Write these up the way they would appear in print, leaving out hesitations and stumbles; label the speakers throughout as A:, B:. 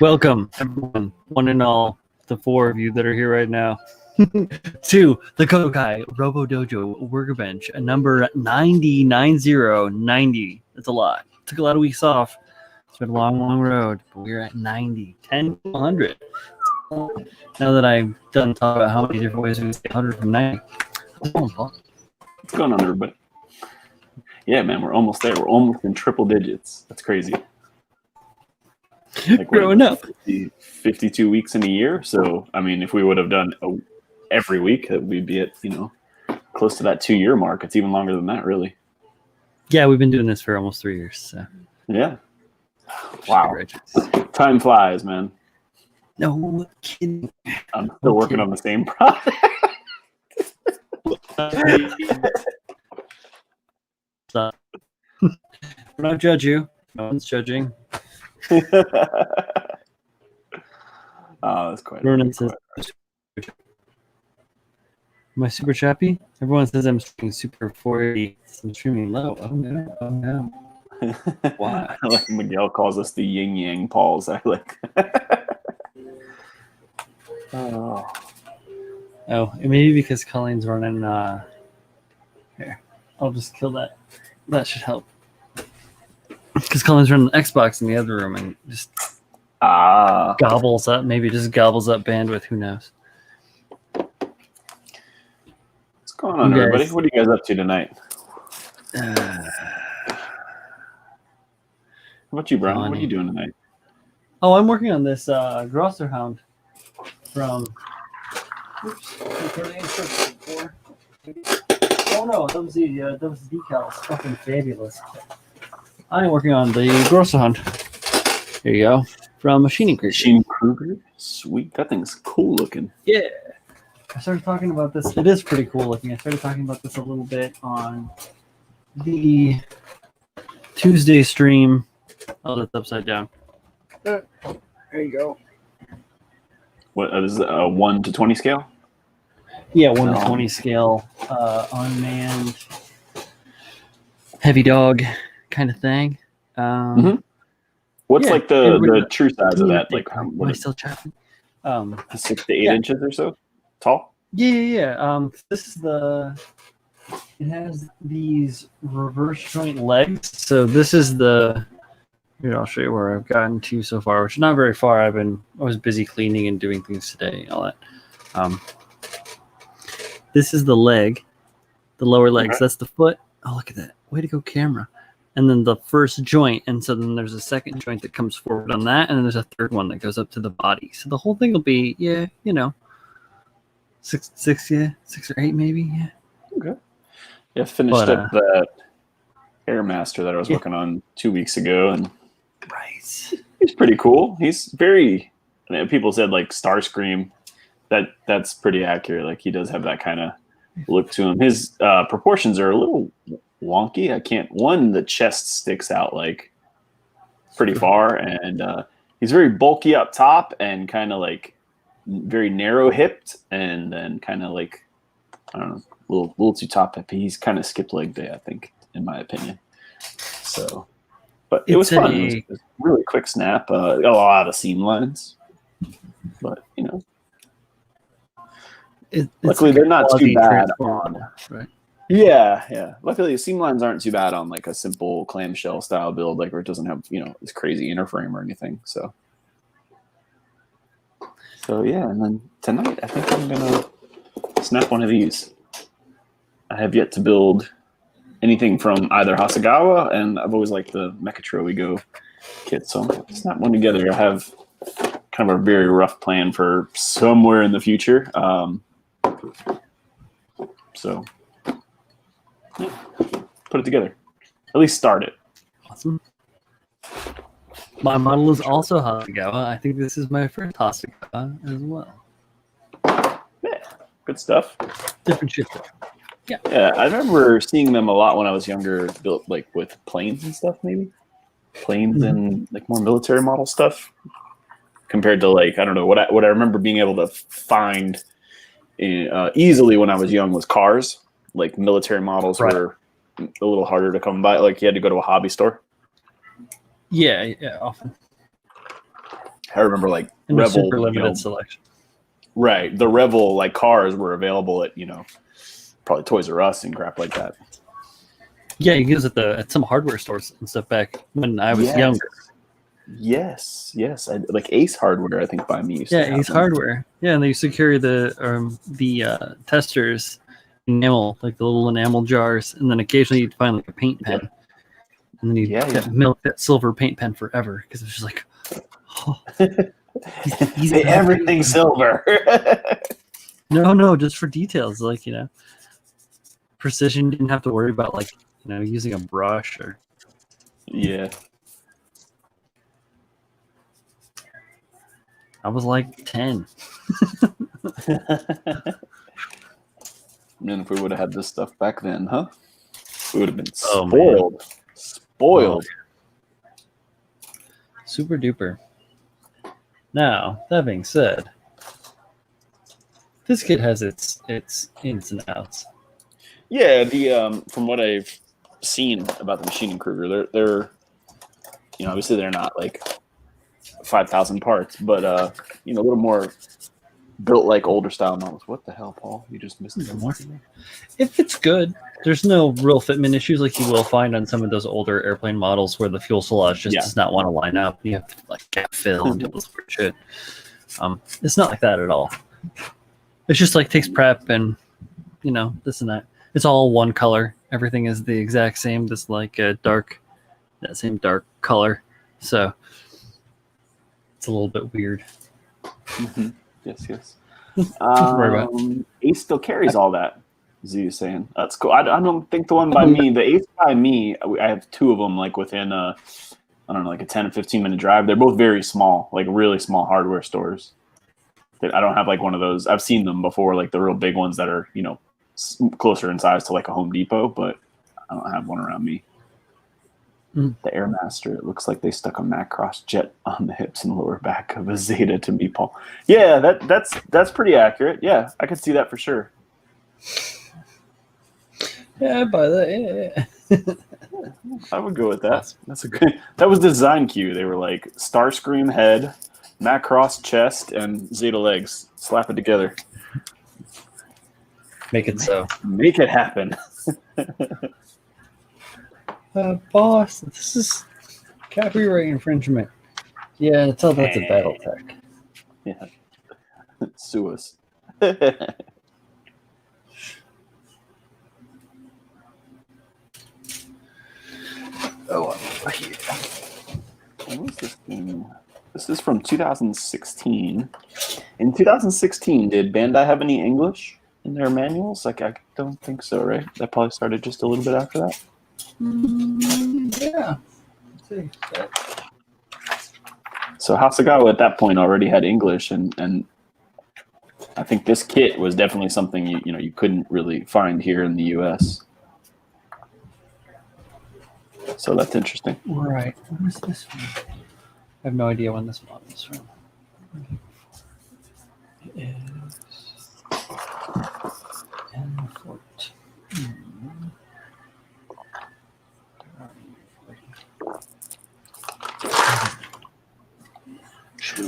A: Welcome, everyone, one and all, the four of you that are here right now, to the KotoKai Robo-Dojo Workbench, number 90. That's a lot. Took a lot of weeks off. It's been a long, long road, but we're at 90, 10 to 100. Now that I've done talk about how many different ways we can say 100 from 90.
B: What's going on, everybody? Yeah, man, we're almost there. We're almost in triple digits. That's crazy.
A: Like growing up.
B: 52 weeks in a year. So, I mean, if we would have done every week, we'd be at, close to that 2-year mark. It's even longer than that, really.
A: Yeah, we've been doing this for almost 3 years. So.
B: Yeah. Wow. Time flies, man.
A: No kidding.
B: I'm still working on the same project.
A: We're not judge you. No one's judging.
B: Oh, that's quite.
A: Ronan says, "Am I super chappy?" Everyone says I'm streaming super 480. I'm streaming low. Oh no! Oh no! Why?
B: Like Miguel calls us the yin yang Pauls. I like.
A: Oh, maybe because Colleen's running. Here, I'll just kill that. That should help. Because Colleen's running Xbox in the other room and just gobbles up. Maybe just gobbles up bandwidth. Who knows?
B: What's going on, everybody? What are you guys up to tonight?
A: How
B: about you, Brian? What are you doing tonight?
A: Oh, I'm working on this Grosser Hound from. Oops! Oh no, that was the decals. Fucking fabulous. I'm working on the Grosser Hound. Here you go. From Machining Kruger.
B: Machine Kruger? Sweet. That thing's cool looking.
A: Yeah. I started talking about this. It is pretty cool looking. I started talking about this a little bit on the Tuesday stream. Oh, that's upside down. There you go.
B: What is it, a 1 to 20 scale?
A: Yeah, 1 to 20 scale, unmanned, heavy dog kind of thing.
B: What's like the true size of that? Like,
A: am I still chatting?
B: 6 to 8 inches or so tall?
A: Yeah. This is it has these reverse joint legs. So this is here, I'll show you where I've gotten to so far, which is not very far. I was busy cleaning and doing things today and all that. This is the leg, the lower legs. That's the foot. Oh, look at that. Way to go, camera. And then the first joint. And so then there's a second joint that comes forward on that. And then there's a third one that goes up to the body. So the whole thing will be, 6 or 8 maybe. Yeah.
B: Okay. Yeah, finished up that Airmaster that I was working on 2 weeks ago. And
A: right.
B: He's pretty cool. He's very, people said like Starscream. That's pretty accurate. Like he does have that kind of look to him. His proportions are a little wonky. The chest sticks out like pretty far, and he's very bulky up top and kind of like very narrow hipped, and then kind of like I don't know, a little too top hippy. He's kind of skipped leg day, I think, in my opinion. So, but it was fun. It was a really quick snap. A lot of seam lines, but luckily, they're not too bad on.
A: Right.
B: Yeah. Luckily, the seam lines aren't too bad on like a simple clamshell style build, like where it doesn't have this crazy inner frame or anything. So yeah. And then tonight, I think I'm gonna snap one of these. I have yet to build anything from either Hasegawa, and I've always liked the Mechatro We Go kit. So I'm gonna snap one together. I have kind of a very rough plan for somewhere in the future. So, yeah, put it together. At least start it.
A: Awesome. My model is also Hasegawa. I think this is my first Hasegawa as well.
B: Yeah, good stuff.
A: Different shifter. Yeah.
B: Yeah, I remember seeing them a lot when I was younger, built like with planes and stuff, maybe. Planes and like more military model stuff. Compared to like, I don't know, what I remember being able to find easily when I was young was cars. Like military models were a little harder to come by. Like you had to go to a hobby store.
A: Yeah, often.
B: I remember like
A: And a
B: Rebel,
A: super
B: you
A: limited
B: know,
A: selection.
B: right? The Rebel like cars were available at probably Toys R Us and crap like that.
A: Yeah, you use it at some hardware stores and stuff back when I was younger.
B: Yes. Like Ace Hardware, I think by me used to have
A: Ace
B: them.
A: Hardware. Yeah, and they used to carry the testers enamel, like the little enamel jars, and then occasionally you'd find like a paint pen, and then you'd milk that silver paint pen forever because it was just like, oh,
B: everything silver.
A: No, just for details, like precision. Didn't have to worry about like using a brush or.
B: Yeah.
A: I was like 10.
B: Man, if we would have had this stuff back then, huh? We would have been
A: spoiled.
B: Oh, spoiled.
A: Super duper. Now, that being said, this kit has its ins and outs.
B: Yeah, the from what I've seen about the Maschinen Kruger, they're obviously they're not like 5,000 parts, but a little more built like older style models. What the hell, Paul? You just missed it.
A: More. If it's good, there's no real fitment issues like you will find on some of those older airplane models where the fuselage just does not want to line up. You have to like gap fill and do this weird shit. It's not like that at all. It's just like takes prep and this and that. It's all one color. Everything is the exact same. This like that same dark color. So it's a little bit weird.
B: Mm-hmm. Yes. Ace still carries all that. Z is saying that's cool. I don't think the one by me, the Ace by me, I have two of them like within I don't know, like a 10 or 15 minute drive. They're both very small, like really small hardware stores. I don't have like one of those. I've seen them before, like the real big ones that are closer in size to like a Home Depot, but I don't have one around me. The Airmaster, it looks like they stuck a Macross jet on the hips and lower back of a Zeta to me, Paul. Yeah, that's pretty accurate. Yeah, I could see that for sure.
A: Yeah, I buy that. Yeah.
B: I would go with that. That's a good. That was design cue. They were like Starscream head, Macross chest, and Zeta legs. Slap it together.
A: Make it so.
B: Make it happen.
A: Boss, this is copyright infringement. Yeah, tell that to Battletech.
B: Yeah. Sue us. What is this thing? This is from 2016. In 2016, did Bandai have any English in their manuals? Like, I don't think so, right? That probably started just a little bit after that.
A: Yeah. Let's see.
B: So Hasegawa at that point already had English, and I think this kit was definitely something you couldn't really find here in the U.S. So that's interesting.
A: Right. What is this from? I have no idea when this model is from. It is N14.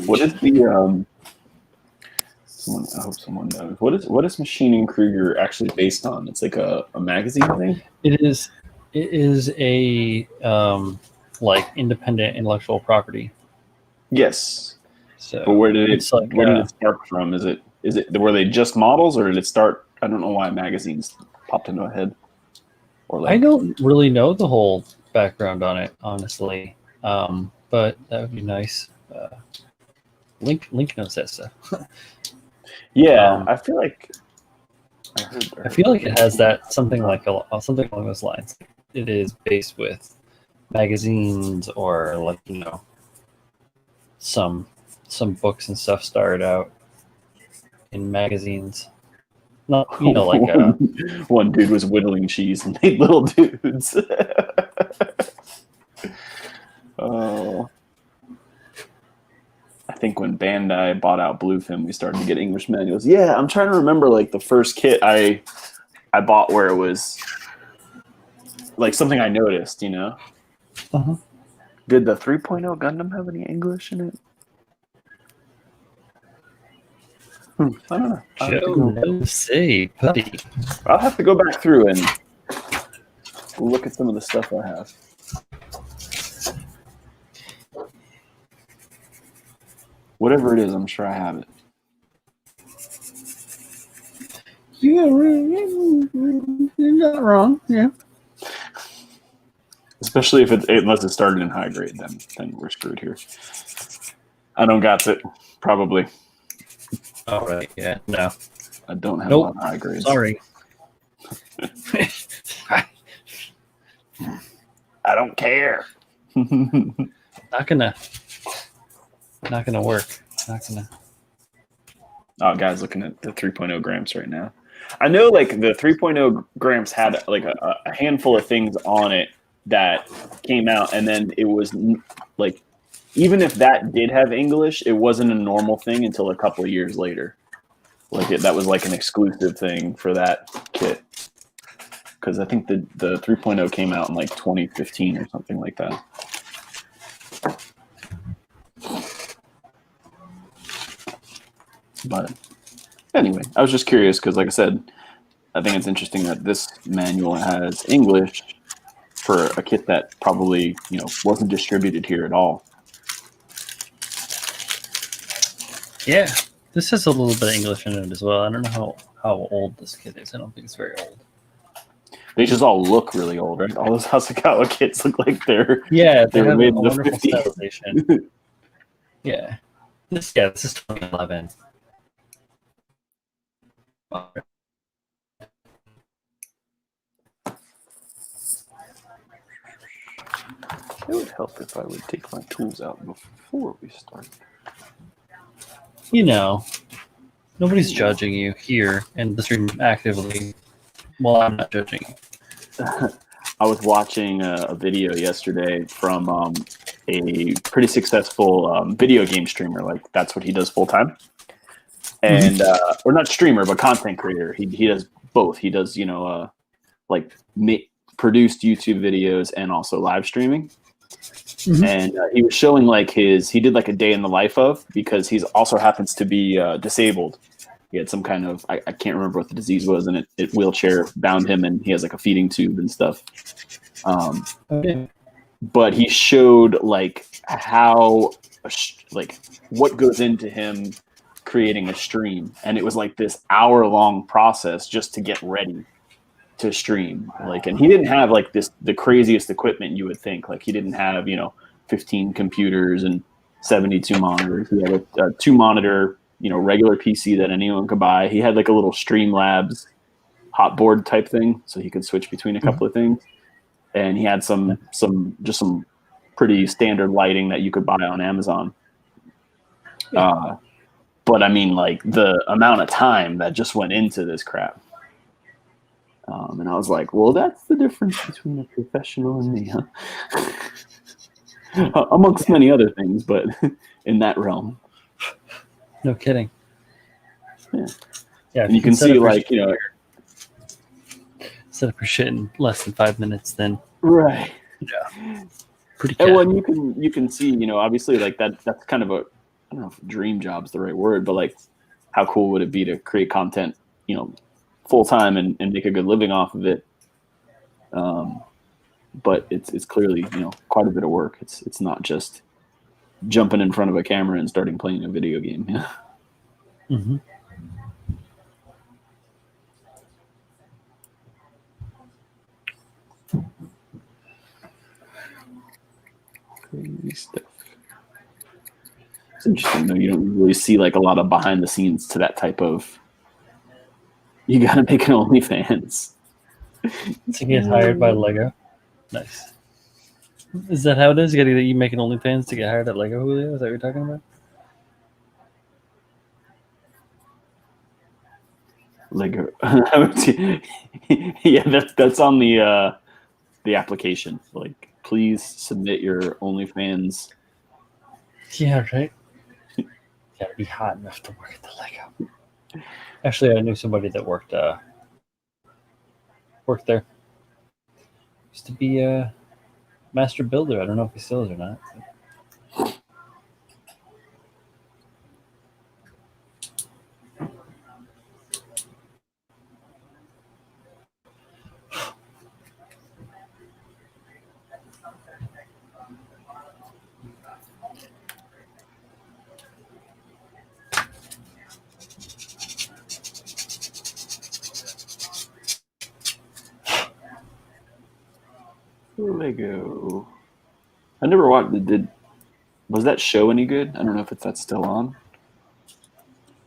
B: What is the I hope someone knows. What is Maschinen Kruger actually based on? It's like a magazine thing?
A: It is a like independent intellectual property.
B: Yes.
A: So
B: but where did it
A: like,
B: start from? Is it were they just models, or did it start? I don't know why magazines popped into my head. Or like,
A: I don't really know the whole background on it, honestly. But that would be nice. Link knows that stuff.
B: Yeah, I feel like
A: I feel like it has that something something along those lines. It is based with magazines or like some books and stuff started out in magazines. Not like
B: one dude was whittling cheese and made little dudes. Oh. I think when Bandai bought out Bluefin, we started to get English manuals. Yeah, I'm trying to remember like the first kit I bought where it was like something I noticed,
A: Uh-huh.
B: Did the 3.0 Gundam have any English in it? I don't know.
A: Joe, no say, buddy.
B: I'll have to go back through and look at some of the stuff I have. Whatever it is, I'm sure I have it.
A: You're not wrong. Yeah.
B: Especially if unless it started in high grade, then we're screwed here. I don't got it. Probably.
A: All right. Yeah. No.
B: I don't have a
A: Nope.
B: lot of high grades.
A: Sorry.
B: I don't care.
A: Not gonna work. Not gonna.
B: Oh, guys, looking at the 3.0 grams right now. I know, like, the 3.0 grams had like a handful of things on it that came out, and then it was like, even if that did have English, it wasn't a normal thing until a couple of years later. Like that was like an exclusive thing for that kit. Because I think the 3.0 came out in like 2015 or something like that. But anyway, I was just curious because, like I said, I think it's interesting that this manual has English for a kit that probably, wasn't distributed here at all.
A: Yeah, this has a little bit of English in it as well. I don't know how old this kit is. I don't think it's very old.
B: They just all look really old, right? All those Hasakawa kits look like they
A: they
B: were
A: have
B: made
A: a
B: in the
A: wonderful
B: 50s.
A: stylization. Yeah. This is 2011.
B: It would help if I would take my tools out before we start.
A: Nobody's judging you here in the stream actively. Well, I'm not judging you.
B: I was watching a video yesterday from a pretty successful video game streamer. Like, that's what he does full time. And or not streamer, but content creator. He does both. He does produced YouTube videos and also live streaming. And he was showing he did like a day in the life of, because he also happens to be disabled. He had some kind of, I can't remember what the disease was, and it wheelchair bound him, and he has like a feeding tube and stuff. But he showed how, what goes into him creating a stream. And it was like this hour-long process just to get ready to stream. And he didn't have the craziest equipment you would think. He didn't have 15 computers and 72 monitors. He had a 2-monitor regular PC that anyone could buy. He had a little Streamlabs hotboard type thing, so he could switch between a couple of things. And he had some pretty standard lighting that you could buy on Amazon. But I mean, the amount of time that just went into this crap. And I was like, well, that's the difference between a professional and me, huh? Amongst many other things, but in that realm.
A: No kidding.
B: Yeah.
A: Yeah.
B: And you can see,
A: set up your shit in less than 5 minutes, then.
B: Right.
A: Yeah. Pretty
B: And
A: casual.
B: when you can see, obviously, that's kind of a, I don't know if dream job's the right word, but how cool would it be to create content, full time and make a good living off of it? But it's clearly, quite a bit of work. It's not just jumping in front of a camera and starting playing a video game. Yeah.
A: Mm-hmm.
B: Crazy stuff. It's interesting though. You don't really see a lot of behind the scenes to that type of. You got to make an OnlyFans
A: to get hired by Lego. Nice. Is that how it is? You make an OnlyFans to get hired at Lego, Julio? Is that what you're talking about?
B: Lego. Yeah, that's on the application. Please submit your OnlyFans.
A: Yeah, right. You gotta be hot enough to work at the Lego. Actually, I knew somebody that worked there. Used to be a master builder. I don't know if he still is or not.
B: Lego. I never watched. Was that show any good? I don't know if that's still on.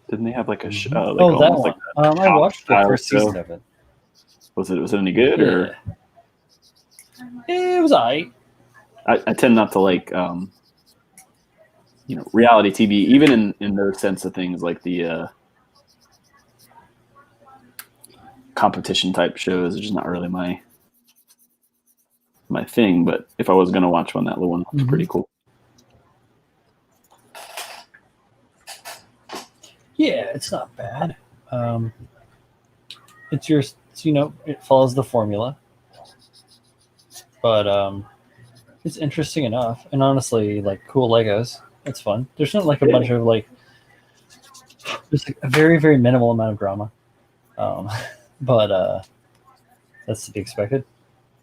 B: Didn't they have like a show? Like
A: that
B: almost
A: one.
B: like a
A: I watched the
B: style
A: first
B: show?
A: season of it.
B: Was it any good or?
A: It was alright.
B: I tend not to like reality TV, even in those sense of things like the competition type shows are just not really my thing. But if I was gonna watch one, that little one was pretty cool.
A: Yeah, it's not bad. It's your, it follows the formula, but it's interesting enough. And honestly, like cool Legos, it's fun. There's not like a bunch of like, there's like a very very minimal amount of drama, but that's to be expected.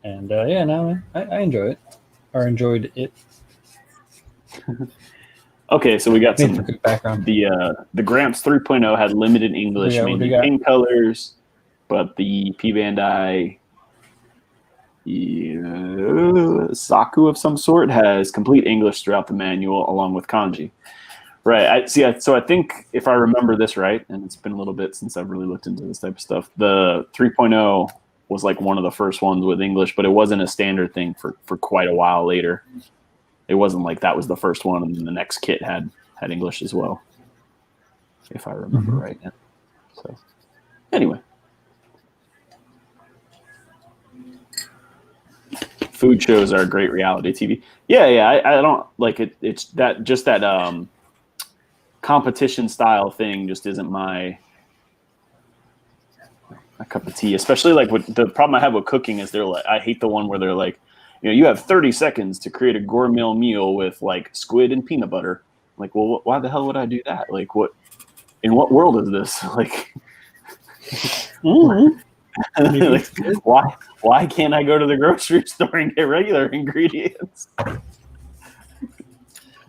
A: And yeah, no, man, I enjoy it, or enjoyed it.
B: Okay, so we got
A: Made
B: some
A: for good background.
B: the Gramps 3.0 had limited English, mainly paint colors, but the P Bandai Saku of some sort has complete English throughout the manual along with kanji. Right. So I think if I remember this right, and it's been a little bit since I've really looked into this type of stuff, the 3.0 was like one of the first ones with English, but it wasn't a standard thing for quite a while later. It wasn't like that was the first one, and then the next kit had English as well, if I remember right. Yeah. So anyway, food shows are great reality TV. Yeah. I don't like it. It's that competition style thing just isn't my cup of tea. Especially like the problem I have with cooking is I hate the one where they're like, you have 30 seconds to create a gourmet meal with like squid and peanut butter. I'm like, well, why the hell would I do that? Like, in what world is this? Like, like why can't I go to the grocery store and get regular ingredients?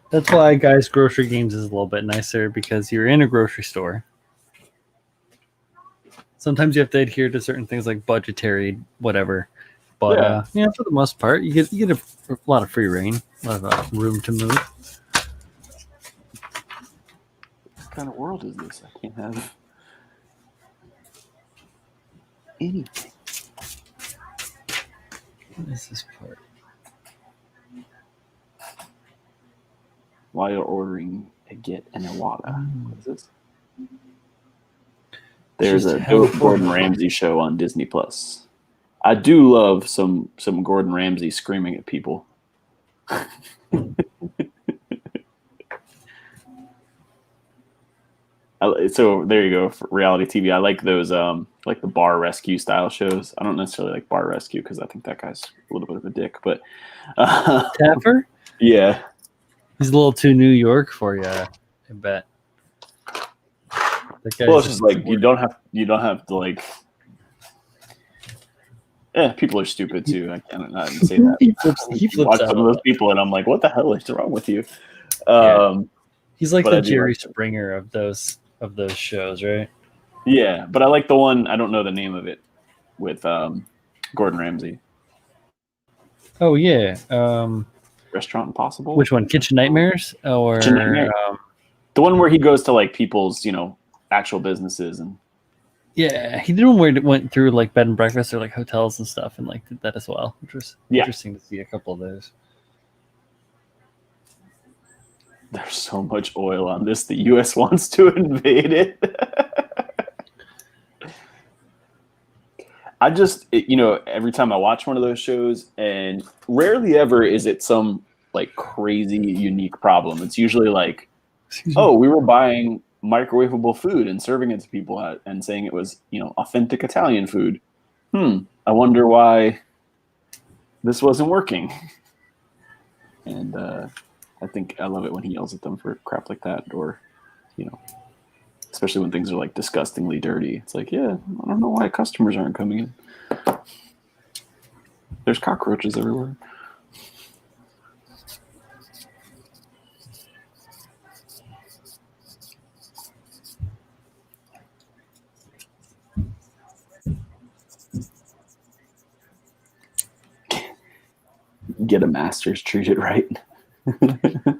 A: That's why, guys, grocery games is a little bit nicer because you're in a grocery store. Sometimes you have to adhere to certain things like budgetary, whatever. But for the most part, you get a lot of free reign, a lot of room to move.
B: What kind of world is this? I can't have anything.
A: What is this part?
B: While you're ordering a get and a water. What is this? There's a Gordon Ramsay show on Disney Plus. I do love some Gordon Ramsay screaming at people. So there you go, for reality TV. I like those like the bar rescue style shows. I don't necessarily like bar rescue because I think that guy's a little bit of a dick, but
A: Tapper?
B: Yeah.
A: He's a little too New York for you, I bet.
B: Well, it's just like you don't have to like. Yeah, people are stupid too. I can't not say that.
A: he flips
B: watch
A: out
B: some of those people, and I'm like, what the hell is wrong with you?
A: He's like the Jerry Springer of those shows, right?
B: Yeah, but I like the one. I don't know the name of it with Gordon Ramsay.
A: Oh yeah,
B: Restaurant Impossible.
A: Which one? Kitchen Nightmares or
B: Kitchen Nightmare? The one where he goes to like people's actual businesses and.
A: Yeah, he did one where it went through like bed and breakfast or like hotels and stuff, and like did that as well, which was interesting to see a couple of those.
B: There's so much oil on this. The U.S. wants to invade it. I just, every time I watch one of those shows, and rarely ever is it some like crazy unique problem. It's usually like, we were buying microwavable food and serving it to people and saying it was, authentic Italian food. I wonder why this wasn't working. And I think I love it when he yells at them for crap like that, or, especially when things are like disgustingly dirty. It's like, I don't know why customers aren't coming in. There's cockroaches everywhere. Get a master's, treat it right. I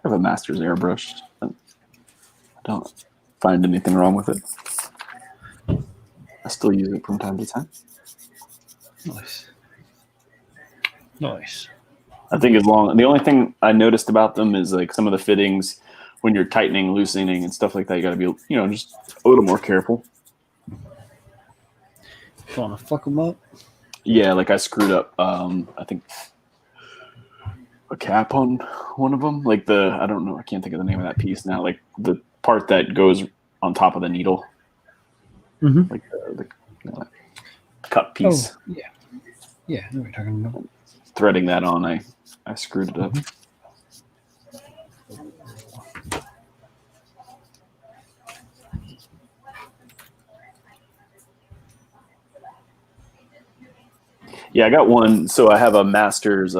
B: have a master's airbrush. I don't find anything wrong with it. I still use it from time to time.
A: Nice.
B: I think the only thing I noticed about them is like some of the fittings when you're tightening, loosening, and stuff like that. You got to be, just a little more careful.
A: You want to fuck them up?
B: Yeah, like I screwed up. I think a cap on one of them. Like I don't know. I can't think of the name of that piece now. Like the part that goes on top of the needle.
A: Mm-hmm.
B: Like the cut piece.
A: Oh, yeah. Yeah, I know what you're talking about.
B: Threading that on, I screwed it up. Yeah, I got one. So I have a master's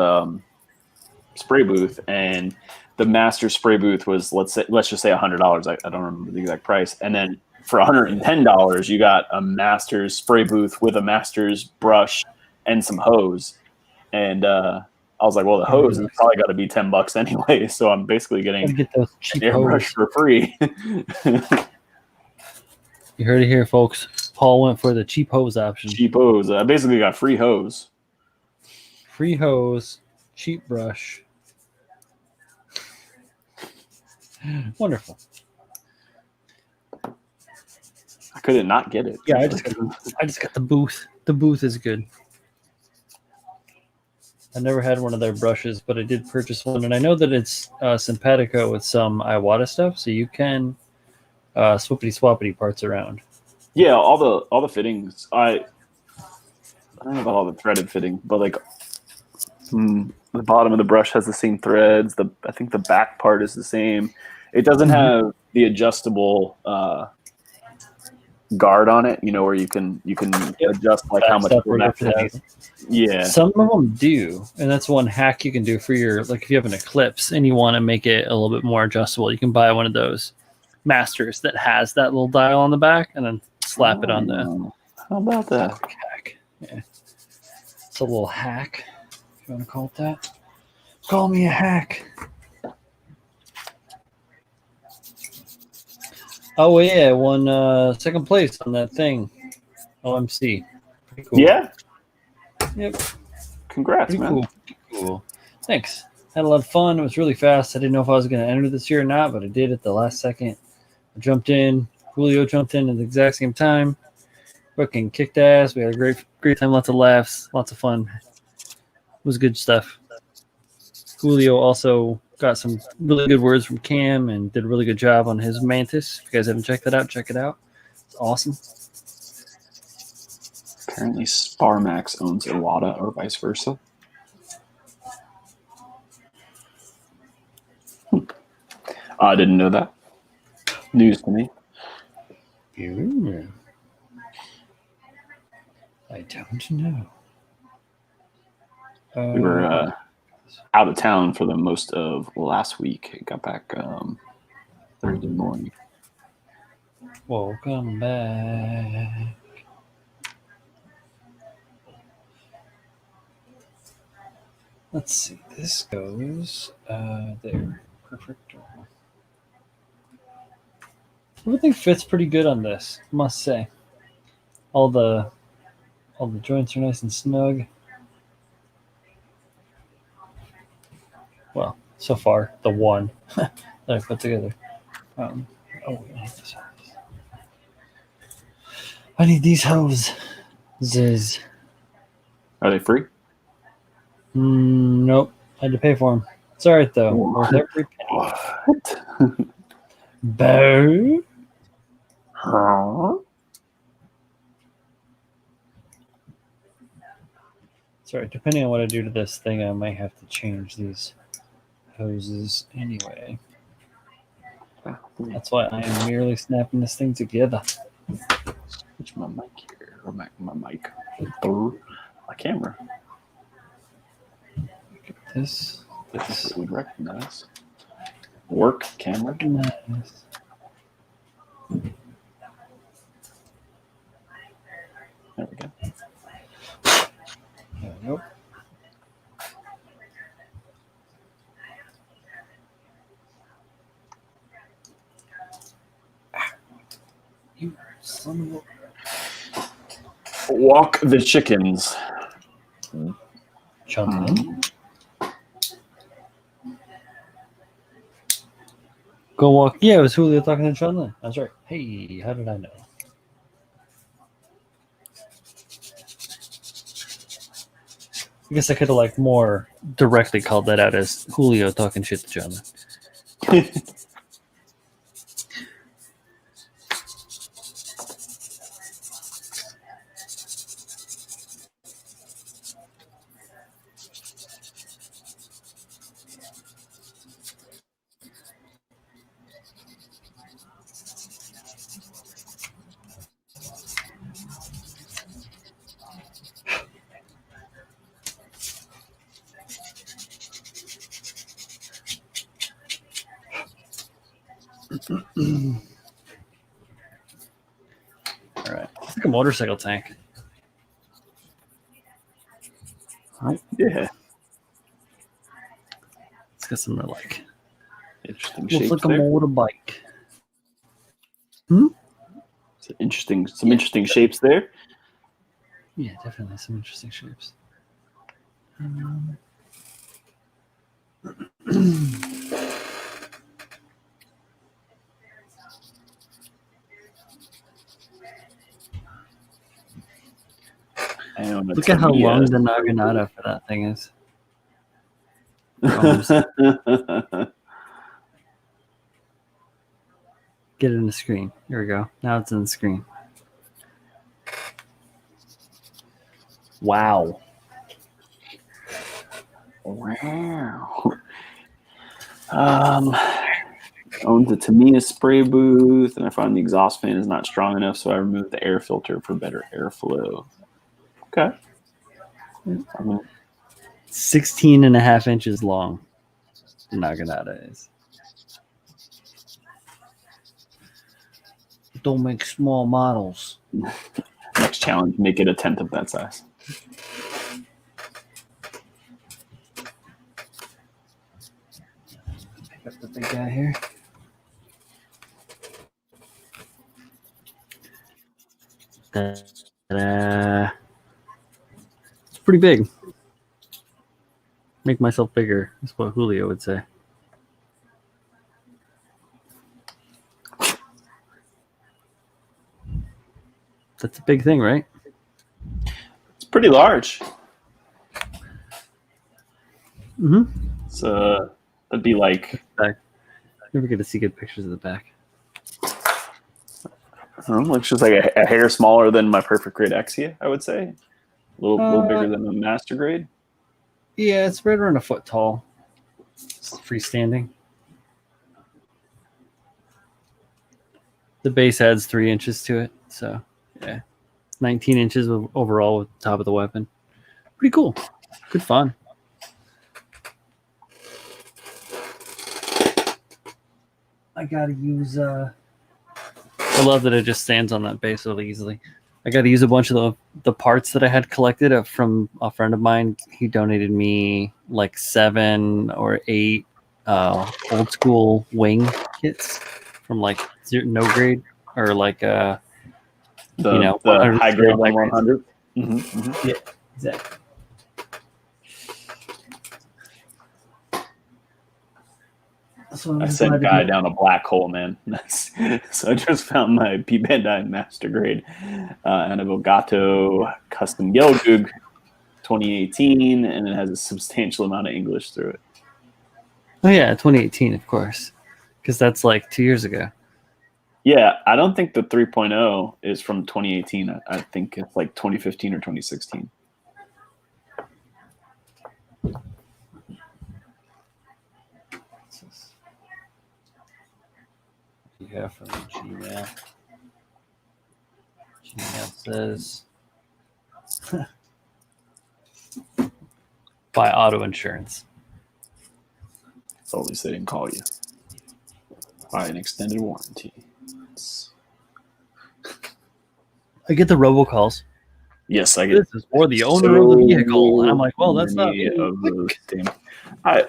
B: spray booth, and the master's spray booth was let's just say $100. I don't remember the exact price. And then for $110, you got a master's spray booth with a master's brush and some hose. And I was like, well, the hose is probably got to be $10 anyway. So I'm basically getting
A: Get those cheap
B: an airbrush
A: hose.
B: for free.
A: You heard it here, folks. Paul went for the cheap hose option.
B: Cheap hose. I basically got free hose.
A: Free hose, cheap brush. Wonderful.
B: I couldn't not get it.
A: Yeah, I just got the booth. The booth is good. I never had one of their brushes, but I did purchase one, and I know that it's simpatico with some Iwata stuff, so you can swappity swappity parts around.
B: Yeah, all the fittings. I don't know about all the threaded fitting, but like the bottom of the brush has the same threads. I think the back part is the same. It doesn't have the adjustable guard on it, where you can adjust like how much force it has. Yeah.
A: Some of them do, and that's one hack you can do for your, like if you have an Eclipse and you want to make it a little bit more adjustable, you can buy one of those masters that has that little dial on the back and then slap it on the.
B: How about that?
A: Hack. Yeah. It's a little hack, if you want to call it that. Call me a hack. Oh yeah, won second place on that thing. OMC. Pretty cool.
B: Yeah.
A: Yep.
B: Congrats,
A: Pretty
B: man.
A: cool. Pretty cool. Thanks. Had a lot of fun. It was really fast. I didn't know if I was going to enter this year or not, but I did at the last second. I jumped in. Julio jumped in at the exact same time. Fucking kicked ass. We had a great time. Lots of laughs. Lots of fun. It was good stuff. Julio also got some really good words from Cam and did a really good job on his Mantis. If you guys haven't checked that out, check it out. It's awesome.
B: Apparently Sparmax owns Iwata or vice versa. I didn't know that. News to me.
A: Yeah. I don't know.
B: We were out of town for the most of last week. Got back Thursday morning.
A: Welcome back. Let's see. This goes there. Perfect. Everything fits pretty good on this, I must say. All the joints are nice and snug. Well, so far, the one that I put together. I need this hose. I need these hoses.
B: Are they free?
A: Nope. I had to pay for them. It's all right, though. Worth every penny.
B: What?
A: Boo.
B: Huh?
A: Sorry, depending on what I do to this thing, I might have to change these hoses anyway. That's why I am merely snapping this thing together.
B: Switch my mic here. Or my mic. My camera.
A: This
B: We recognize. Work camera.
A: nice.
B: There we go. Walk the chickens.
A: Chunkin. Go walk. Yeah, it was Julio talking to Chun-Li. That's right. Hey, how did I know? I guess I could have like more directly called that out as Julio talking shit to Chun-Li. All right, it's like a motorcycle tank.
B: Yeah.
A: It's got some like
B: Interesting
A: looks
B: shapes
A: like a
B: there.
A: motorbike.
B: Some interesting shapes there.
A: Yeah, definitely some interesting shapes. Look at how long the naginata for that thing is. Get it in the screen. Here we go. Now it's in the screen. Wow.
B: Wow. Owns a Tamiya spray booth, and I find the exhaust fan is not strong enough, so I removed the air filter for better airflow. Okay.
A: 16 and a half inches long. The naginata is. Don't make small models.
B: Next challenge, make it a tenth of that size.
A: Pick up the big guy here. Ta-da. It's pretty big. Make myself bigger, is what Julio would say. That's a big thing, right?
B: It's pretty large.
A: Mm-hmm.
B: So that'd be like.
A: Back. Never get to see good pictures of the back.
B: Looks just like a hair smaller than my perfect grade Exia, I would say. A little bigger than a master grade.
A: Yeah, it's right around a foot tall. It's freestanding. The base adds 3 inches to it, so yeah, 19 inches overall with the top of the weapon. Pretty cool. Good fun. I gotta use. I love that it just stands on that base really easily. I got to use a bunch of the parts that I had collected from a friend of mine. He donated me like 7 or 8 old school wing kits from like no grade or like
B: the
A: 100
B: high grade
A: scale,
B: 100. Mm-hmm.
A: Yeah, exactly.
B: I sent Guy down a black hole, man. So I just found my P Bandai Master Grade Anabogato Custom Gelgug 2018, and it has a substantial amount of English through it.
A: Oh yeah, 2018, of course, because that's like 2 years ago.
B: Yeah, I don't think the 3.0 is from 2018. I think it's like 2015 or 2016.
A: Yeah, from Gmail. Gmail says buy auto insurance.
B: So at least they didn't call you. Buy an extended warranty.
A: I get the robocalls.
B: Yes, I get.
A: This is for the owner of the vehicle, and I'm like, well, that's not me.
B: Of those damn.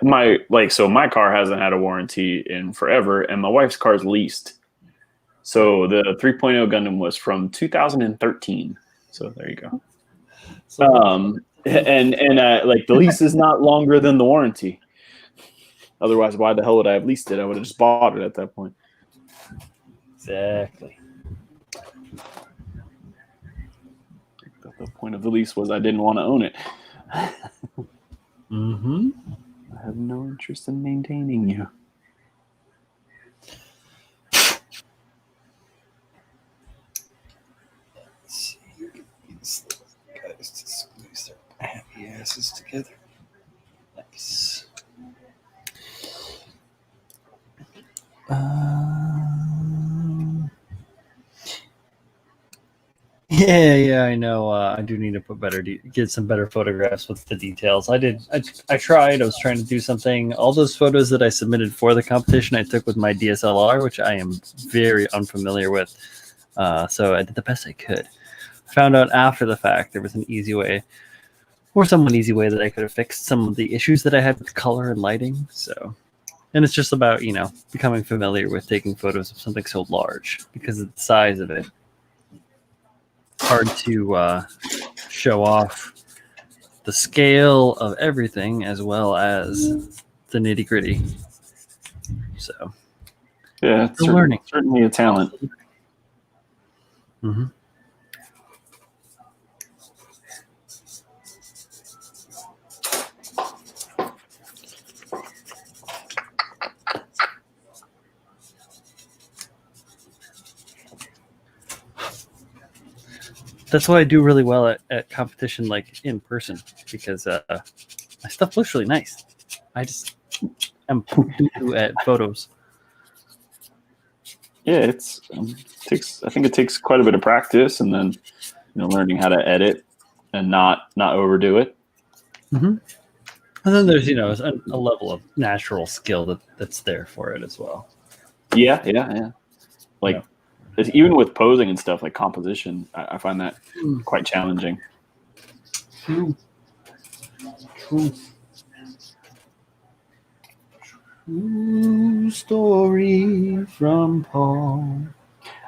B: My car hasn't had a warranty in forever, and my wife's car's leased. So the 3.0 Gundam was from 2013. So there you go.
A: So
B: And like the lease is not longer than the warranty. Otherwise, why the hell would I have leased it? I would have just bought it at that point.
A: exactly.
B: The point of the lease was I didn't want to own it.
A: Mm-hmm.
B: I have no interest in maintaining you.
A: Let's see. These guys to squeeze their happy asses together. Nice. Yeah, I know. I do need to put get some better photographs with the details. I tried. I was trying to do something. All those photos that I submitted for the competition, I took with my DSLR, which I am very unfamiliar with. So I did the best I could. Found out after the fact there was an easy way, or some easy way that I could have fixed some of the issues that I had with color and lighting. So, and it's just about becoming familiar with taking photos of something so large because of the size of it. Hard to show off the scale of everything as well as the nitty gritty. So
B: yeah, it's
A: learning.
B: Certainly a talent.
A: Mm-hmm. That's why I do really well at competition, like in person, because my stuff looks really nice. I just am poo at photos.
B: Yeah, I think it takes quite a bit of practice, and then learning how to edit and not overdo it.
A: Mm-hmm. And then there's a level of natural skill that's there for it as well.
B: Yeah. Like even with posing and stuff, like composition, I find that quite challenging.
A: True. True story from Paul.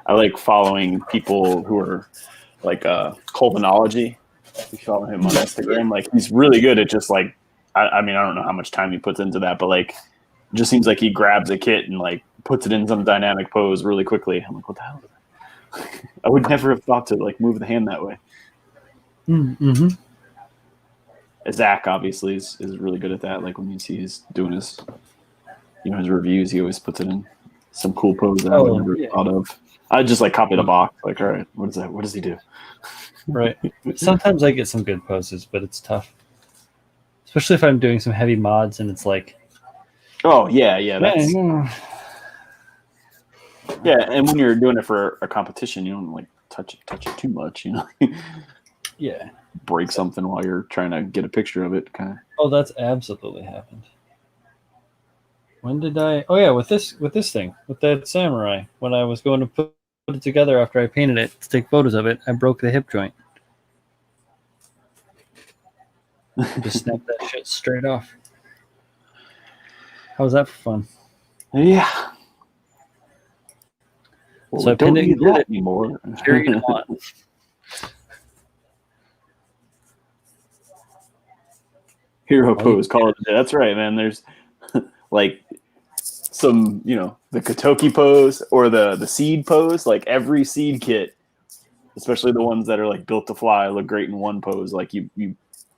B: I like following people who are like Colvinology. If you follow him on Instagram, like he's really good at just like I mean, I don't know how much time he puts into that, but like it just seems like he grabs a kit and like puts it in some dynamic pose really quickly. I'm like, what the hell is that? I would never have thought to like move the hand that way.
A: Mm-hmm.
B: Zach obviously is really good at that. Like when you see he's doing his his reviews, he always puts it in some cool pose that I would never thought of. I just like copy the box. Like, all right, what is that? What does he do?
A: Right. Sometimes I get some good poses, but it's tough, especially if I'm doing some heavy mods and it's like,
B: oh yeah, that's yeah. And when you're doing it for a competition, you don't like touch it too much,
A: Yeah.
B: Break something while you're trying to get a picture of it, kind of.
A: Oh, that's absolutely happened. When did I? Oh yeah, with this thing, with that samurai. When I was going to put it together after I painted it to take photos of it, I broke the hip joint. Just snapped that shit straight off. How was that for fun?
B: Yeah. Well,
A: So I
B: don't
A: pinned
B: need
A: it
B: that anymore.
A: Sure you don't want.
B: Hero pose, call it a day. That's right, man. There's like some, the KotoKai pose or the seed pose. Like every seed kit, especially the ones that are like built to fly, look great in one pose. Like you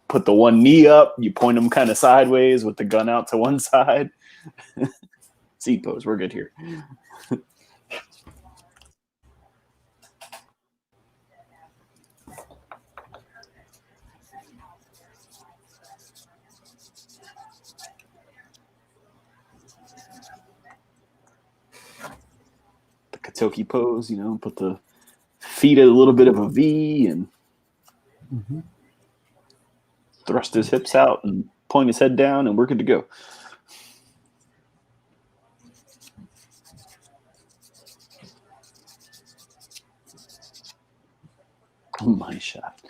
B: put the one knee up, you point them kind of sideways with the gun out to one side. Seed pose, we're good here. The KotoKai pose, put the feet at a little bit of a V and thrust his hips out and point his head down, and we're good to go. Oh, my shot.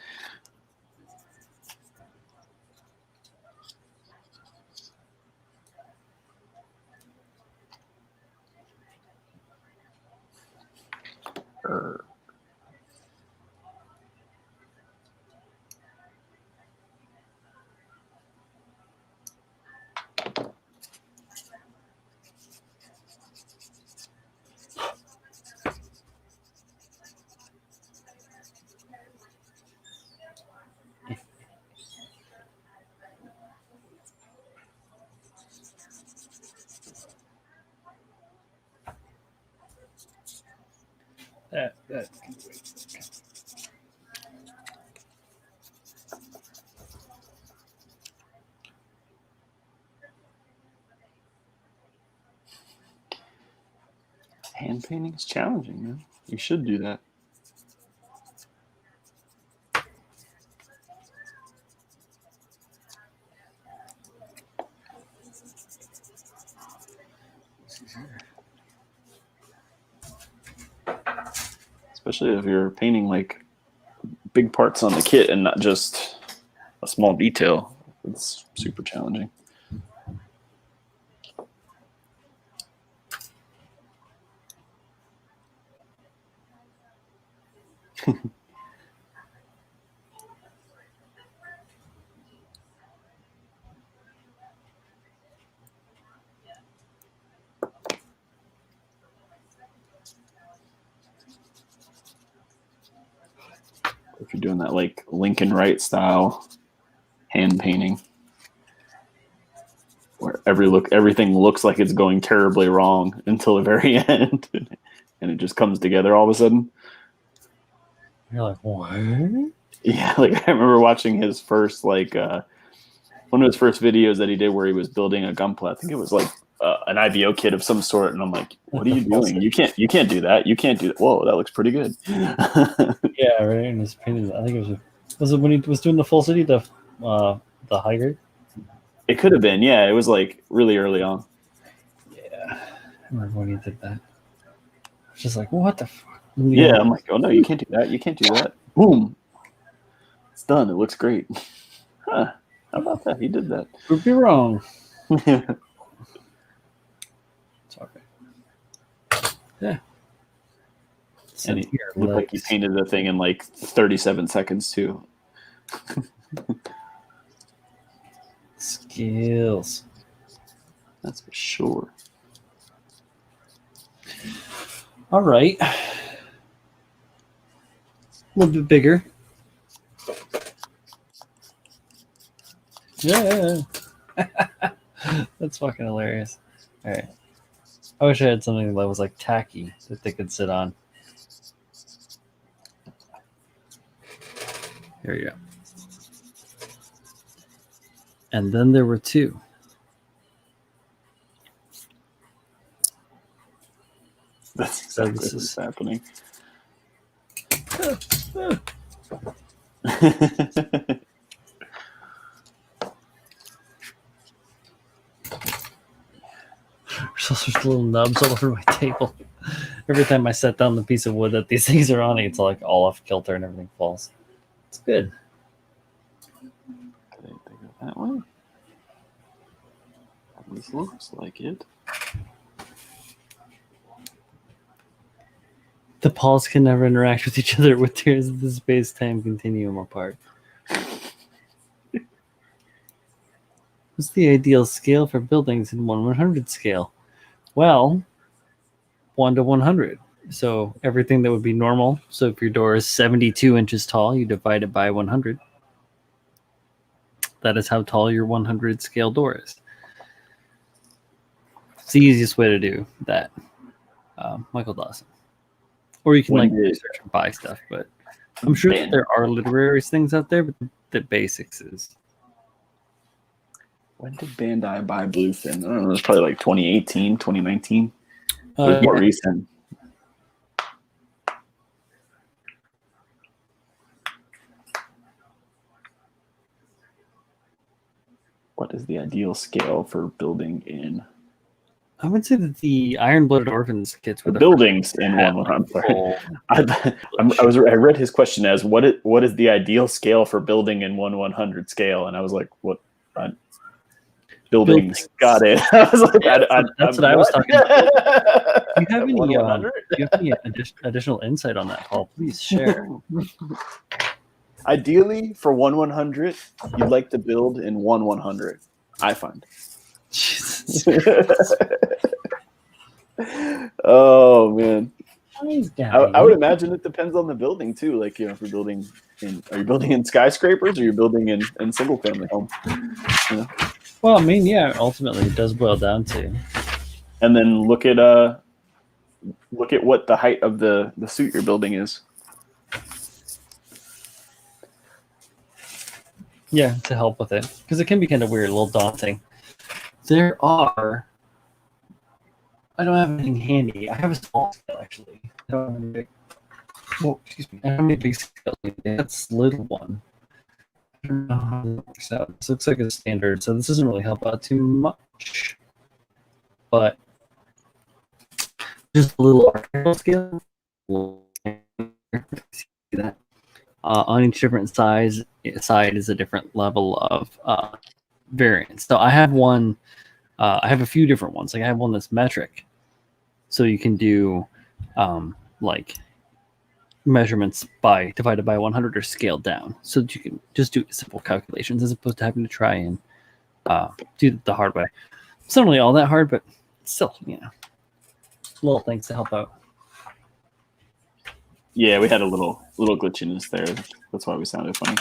A: That.
B: Hand painting is challenging, man. You should do that. Especially if you're painting like big parts on the kit and not just a small detail. It's super challenging. If you're doing that like Lincoln Wright style hand painting, where everything looks like it's going terribly wrong until the very end, and it just comes together all of a sudden.
A: You're like, what?
B: Yeah, like I remember watching his first one of his first videos that he did where he was building a gunpla. I think it was like an IBO kit of some sort, and I'm like, "What are you doing? You can't do that. You can't do that. Whoa, that looks pretty good."
A: Yeah, right. And his painting. I think it was it when he was doing the full city, the high grade.
B: It could have been, yeah. It was like really early on.
A: Yeah, I remember when he did that. I was just like, what the fuck?
B: Yeah, I'm like, oh no, you can't do that. You can't do that. Boom, it's done. It looks great. Huh? How about that? He did that.
A: Could be wrong. It's okay. Yeah.
B: And he looked like he painted the thing in like 37 seconds too.
A: Skills.
B: That's for sure.
A: All right. A little bit bigger. Yeah. That's fucking hilarious. All right. I wish I had something that was like tacky that they could sit on. Here you go. And then there were two.
B: That's exactly what's happening.
A: There's also just little nubs all over my table. Every time I set down the piece of wood that these things are on, it's like all off kilter and everything falls. It's good.
B: I didn't think of that one. This looks like it.
A: The poles can never interact with each other with tiers of the space-time continuum apart. What's the ideal scale for buildings in 1/100 scale? Well, 1 to 100. So everything that would be normal. So if your door is 72 inches tall, you divide it by 100. That is how tall your 100 scale door is. It's the easiest way to do that. Michael Dawson. Or you can research and buy stuff, but I'm sure that there are literary things out there, but the basics is.
B: When did Bandai buy Bluefin? I don't know. It was probably like 2018, 2019. It was more recent. What is the ideal scale for building in?
A: I would say that the Iron-Blooded Orphans kits were the
B: buildings in 1/100. I read his question as what is the ideal scale for building in 1/100 scale, and I was like, what? Buildings. Got it. I was like,
A: that's what I was talking about. Do you have any additional insight on that, Paul? Please share.
B: Ideally, for 1/100, you'd like to build in 1/100. I find.
A: Jesus.
B: Oh man.
A: I
B: would imagine it depends on the building too. Like, if you're building are you building in skyscrapers or you're building in single family home? You know?
A: Well, I mean, yeah, ultimately it does boil down to.
B: And then look at look at what the height of the suit you're building is.
A: Yeah, to help with it, because it can be kind of weird, a little daunting. There are. I don't have anything handy. I have a small scale actually. I don't have any big. Oh, excuse me. I don't have any big scale. That's little one. I don't know how it works out. This looks like a standard, so this doesn't really help out too much. But just a little arterial scale. See that? On each different side is a different level of variance. So I have one. I have a few different ones. Like I have one that's metric, so you can do like measurements by divided by 100 or scaled down, so that you can just do simple calculations as opposed to having to try and do the hard way. It's not really all that hard, but still, little things to help out.
B: Yeah, we had a little glitchiness there. That's why we sounded funny.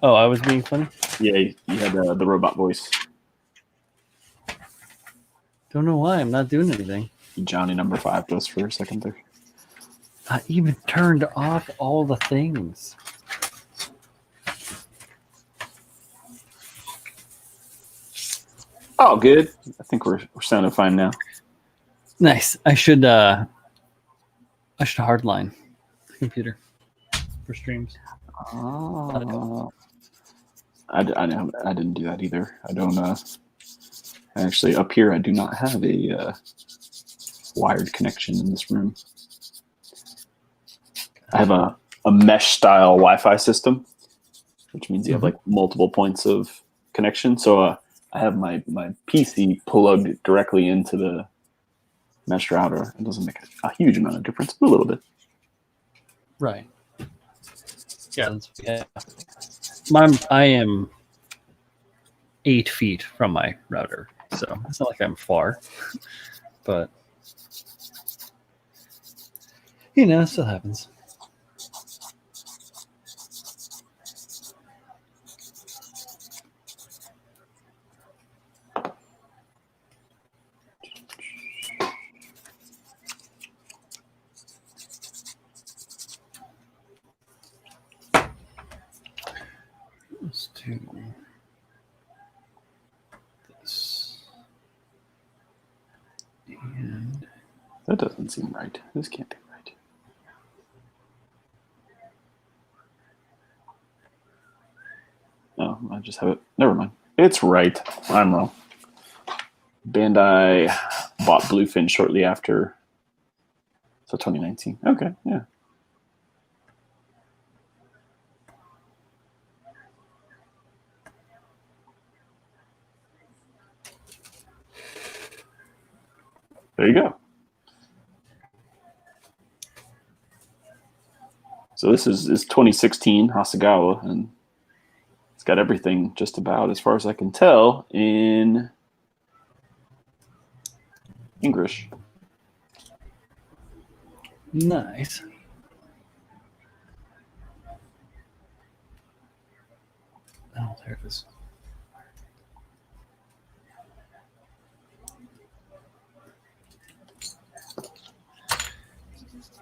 A: Oh, I was being funny?
B: Yeah, you had the robot voice.
A: Don't know why. I'm not doing anything.
B: Johnny number 5 goes for a second there.
A: I even turned off all the things.
B: Oh, good. I think we're sounding fine now.
A: Nice. I should hardline the computer for streams.
B: Oh. I didn't do that either. I don't. Actually, up here, I do not have a wired connection in this room. I have a mesh-style Wi-Fi system, which means you have like multiple points of connection. So I have my PC plugged directly into the mesh router. It doesn't make a huge amount of difference, but a little bit.
A: Right. Yeah. I am 8 feet from my router, so it's not like I'm far, but it still happens. Let's do this. And
B: that doesn't seem right. This can't be right. No, I just have it. Never mind. It's right. I'm wrong. Bandai bought Bluefin shortly after. So 2019. Okay, yeah. There you go. So this is 2016 Hasegawa, and it's got everything just about, as far as I can tell, in English.
A: nice. Oh, there it is.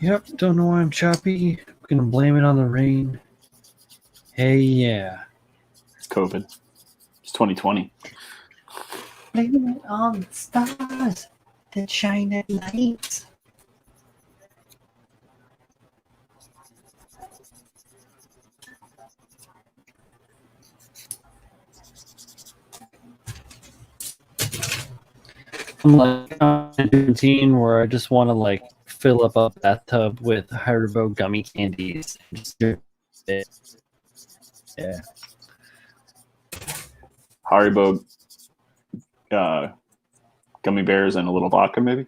A: Yep, don't know why I'm choppy. I'm gonna blame it on the rain. Hey, yeah.
B: It's COVID. It's 2020.
A: Blame it on the stars that shine at night. I'm like on a routine where I just want to fill up a bathtub with Haribo gummy candies. And just do it. Yeah.
B: Haribo gummy bears and a little vodka, maybe?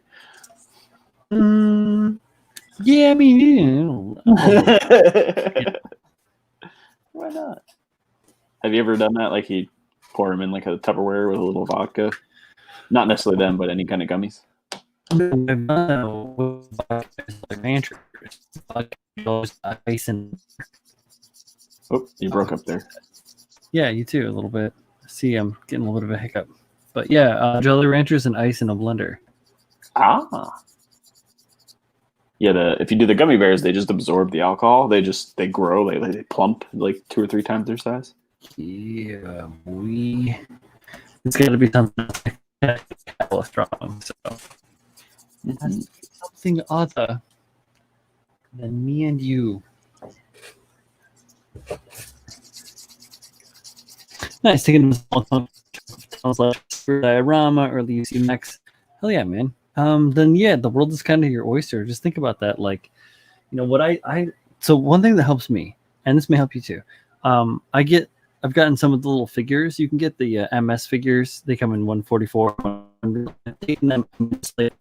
A: Yeah, I mean,
B: Why not? Have you ever done that? Like you pour them in like a Tupperware with a little vodka? Not necessarily them, but any kind of gummies.
A: Ice and
B: Oh, you broke up there.
A: yeah, you too a little bit. See, I'm getting a little bit of a hiccup, but yeah, Jolly Ranchers and ice in a blender.
B: Ah. Yeah, if you do the gummy bears, they just absorb the alcohol. They grow, they plump like 2 or 3 times their size.
A: Yeah, it's got to be something strong. So that's something other than me and you. Nice taking the small sounds like diorama or the UC Max. Hell yeah, man. Then yeah, the world is kind of your oyster. Just think about that. Like, what so one thing that helps me, and this may help you too. I've gotten some of the little figures. You can get the MS figures. They come in 144. Taking them, like,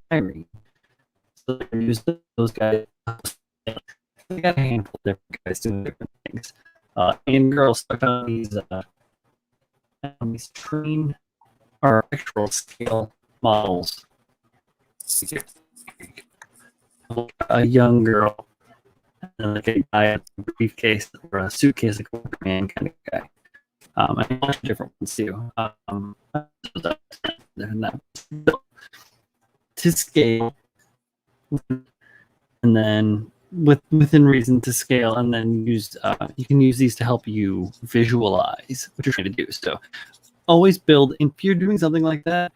A: diary. So I use those guys. I got a handful of different guys doing different things. And girls stuck on these train architectural scale models. A young girl and like a guy in a briefcase or a suitcase, like a workman kind of guy. And a bunch of different ones too. To scale, and then within reason to scale, and then you can use these to help you visualize what you're trying to do. So always build, if you're doing something like that,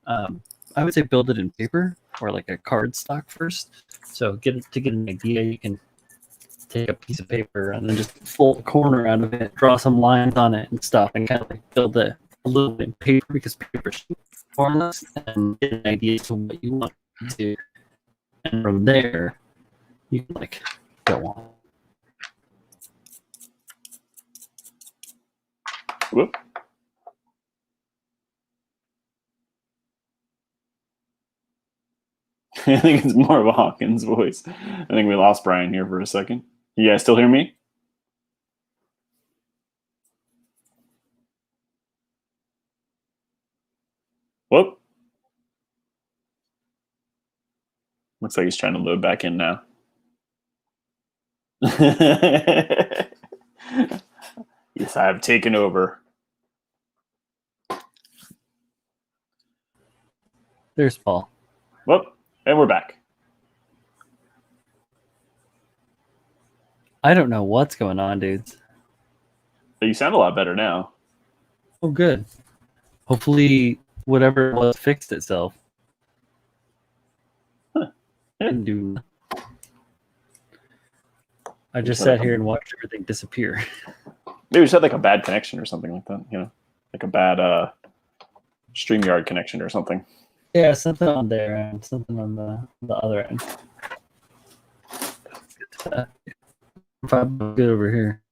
A: I would say build it in paper or like a card stock first. So to get an idea, you can take a piece of paper and then just fold a corner out of it, draw some lines on it and stuff, and kind of like build a little bit in paper, because paper is more or less, and get an idea to what you want to do. And from there, you can like go on.
B: Whoop. I think it's more of a Hawkins voice. I think we lost Brian here for a second. You guys still hear me? Whoop. Looks like he's trying to load back in now. Yes, I have taken over.
A: There's Paul.
B: Whoop. And we're back.
A: I don't know what's going on, dudes.
B: You sound a lot better now.
A: Oh, good. Hopefully, whatever it was fixed itself.
B: Huh. Yeah.
A: I just sat here and watched everything disappear.
B: Maybe just had like a bad connection or something like that. Like a bad StreamYard connection or something.
A: Yeah, something on there and something on the other end. Probably good over here.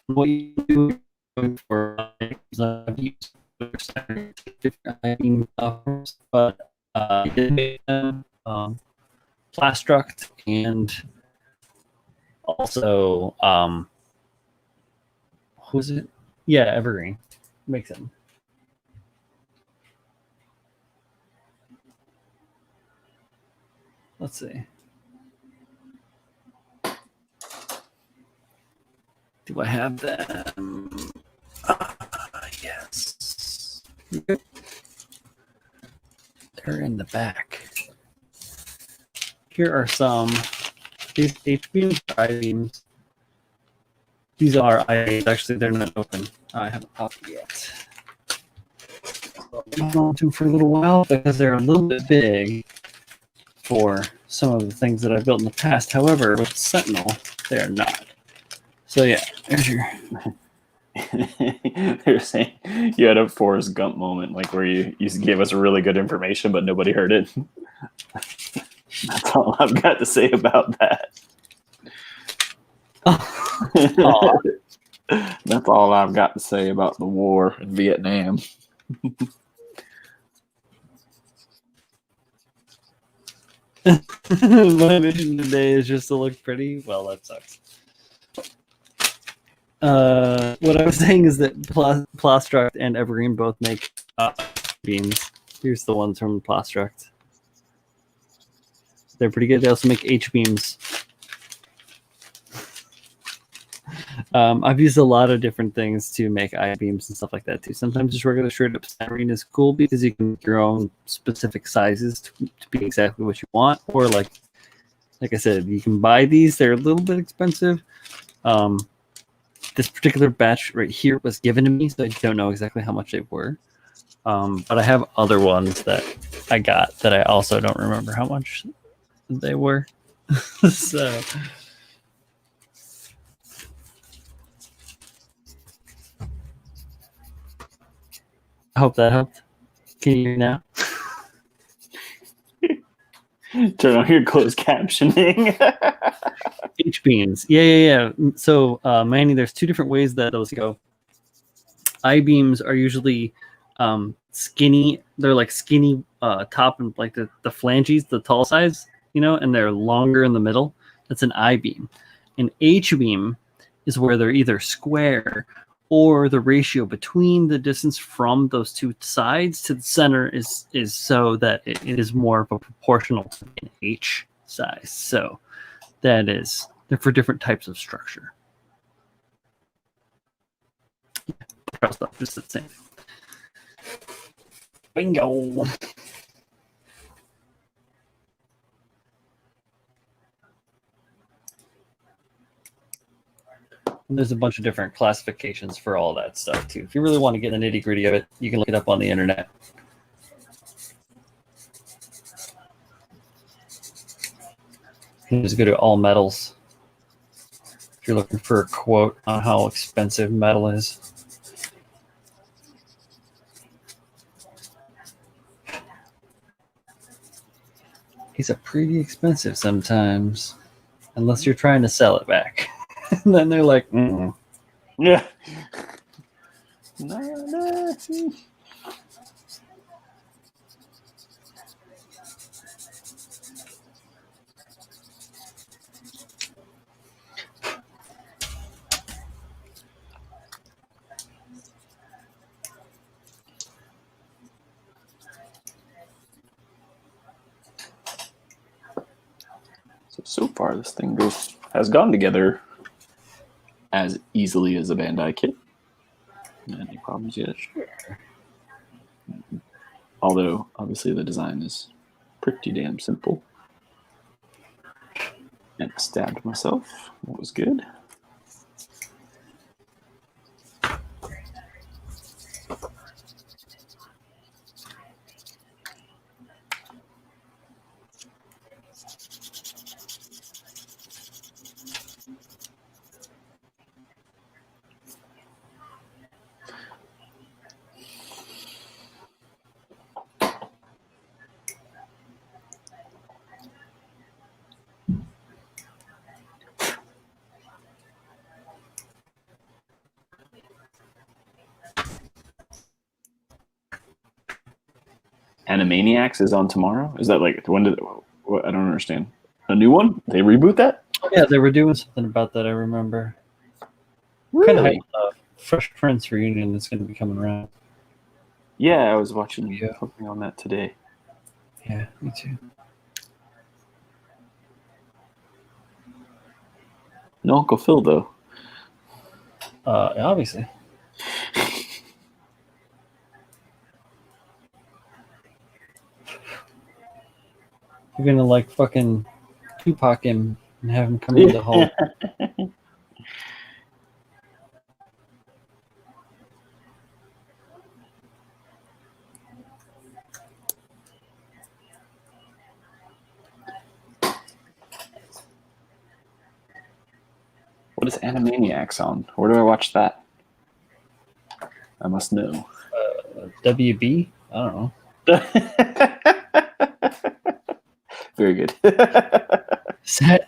A: What you do for I've used different offers, but Plastruct and also who's it? Yeah, Evergreen makes it. Let's see. Do I have them? Yes. They're in the back. Here are some. These HB I-beams. These are I-beams. Actually, they're not open. I haven't popped yet. I'm going to for a little while because they're a little bit big for some of the things that I've built in the past. However, with Sentinel, they are not. So yeah, there's your.
B: They're saying you had a Forrest Gump moment, like where you gave us really good information, but nobody heard it. That's all I've got to say about that. That's all I've got to say about the war in Vietnam.
A: My mission today is just to look pretty. Well, that sucks. What I was saying is that Plastruct and Evergreen both make beams. Here's the ones from Plastruct. They're pretty good. They also make H-beams. I've used a lot of different things to make I-beams and stuff like that too. Sometimes just regular straight up styrene is cool because you can make your own specific sizes to be exactly what you want. Or like I said, you can buy these. They're a little bit expensive. This particular batch right here was given to me, so I don't know exactly how much they were. But I have other ones that I got that I also don't remember how much they were. So I hope that helped. Can you hear me now?
B: Turn on your closed captioning.
A: H-beams. Yeah. So, Manny, there's two different ways that those go. I-beams are usually skinny. They're like skinny top and like the flanges, the tall sides, and they're longer in the middle. That's an I-beam. An H-beam is where they're either square or the ratio between the distance from those two sides to the center is so that it is more of a proportional to an H size. So they're for different types of structure. Just the same. Bingo. And there's a bunch of different classifications for all that stuff too. If you really want to get the nitty gritty of it, you can look it up on the internet. You can just go to all metals if you're looking for a quote on how expensive metal is. These are pretty expensive sometimes, unless you're trying to sell it back. And then they're like, mm-mm.
B: Yeah. So far, this thing has gone together as easily as a Bandai kit. Any problems yet?
A: Sure.
B: Although, obviously, the design is pretty damn simple. And I stabbed myself. That was good. Animaniacs is on tomorrow? Is that like, when did, what, I don't understand. A new one? They reboot that?
A: Yeah, they were doing something about that, I remember.
B: Really?
A: Kind of Fresh Prince reunion that's going to be coming around.
B: Yeah, I was watching something on that today.
A: Yeah, me too.
B: No Uncle Phil, though.
A: Obviously. You're gonna like fucking Tupac him and have him come into the hall.
B: What is Animaniacs on? Where do I watch that? I must know.
A: WB? I don't know.
B: Very good.
A: Is that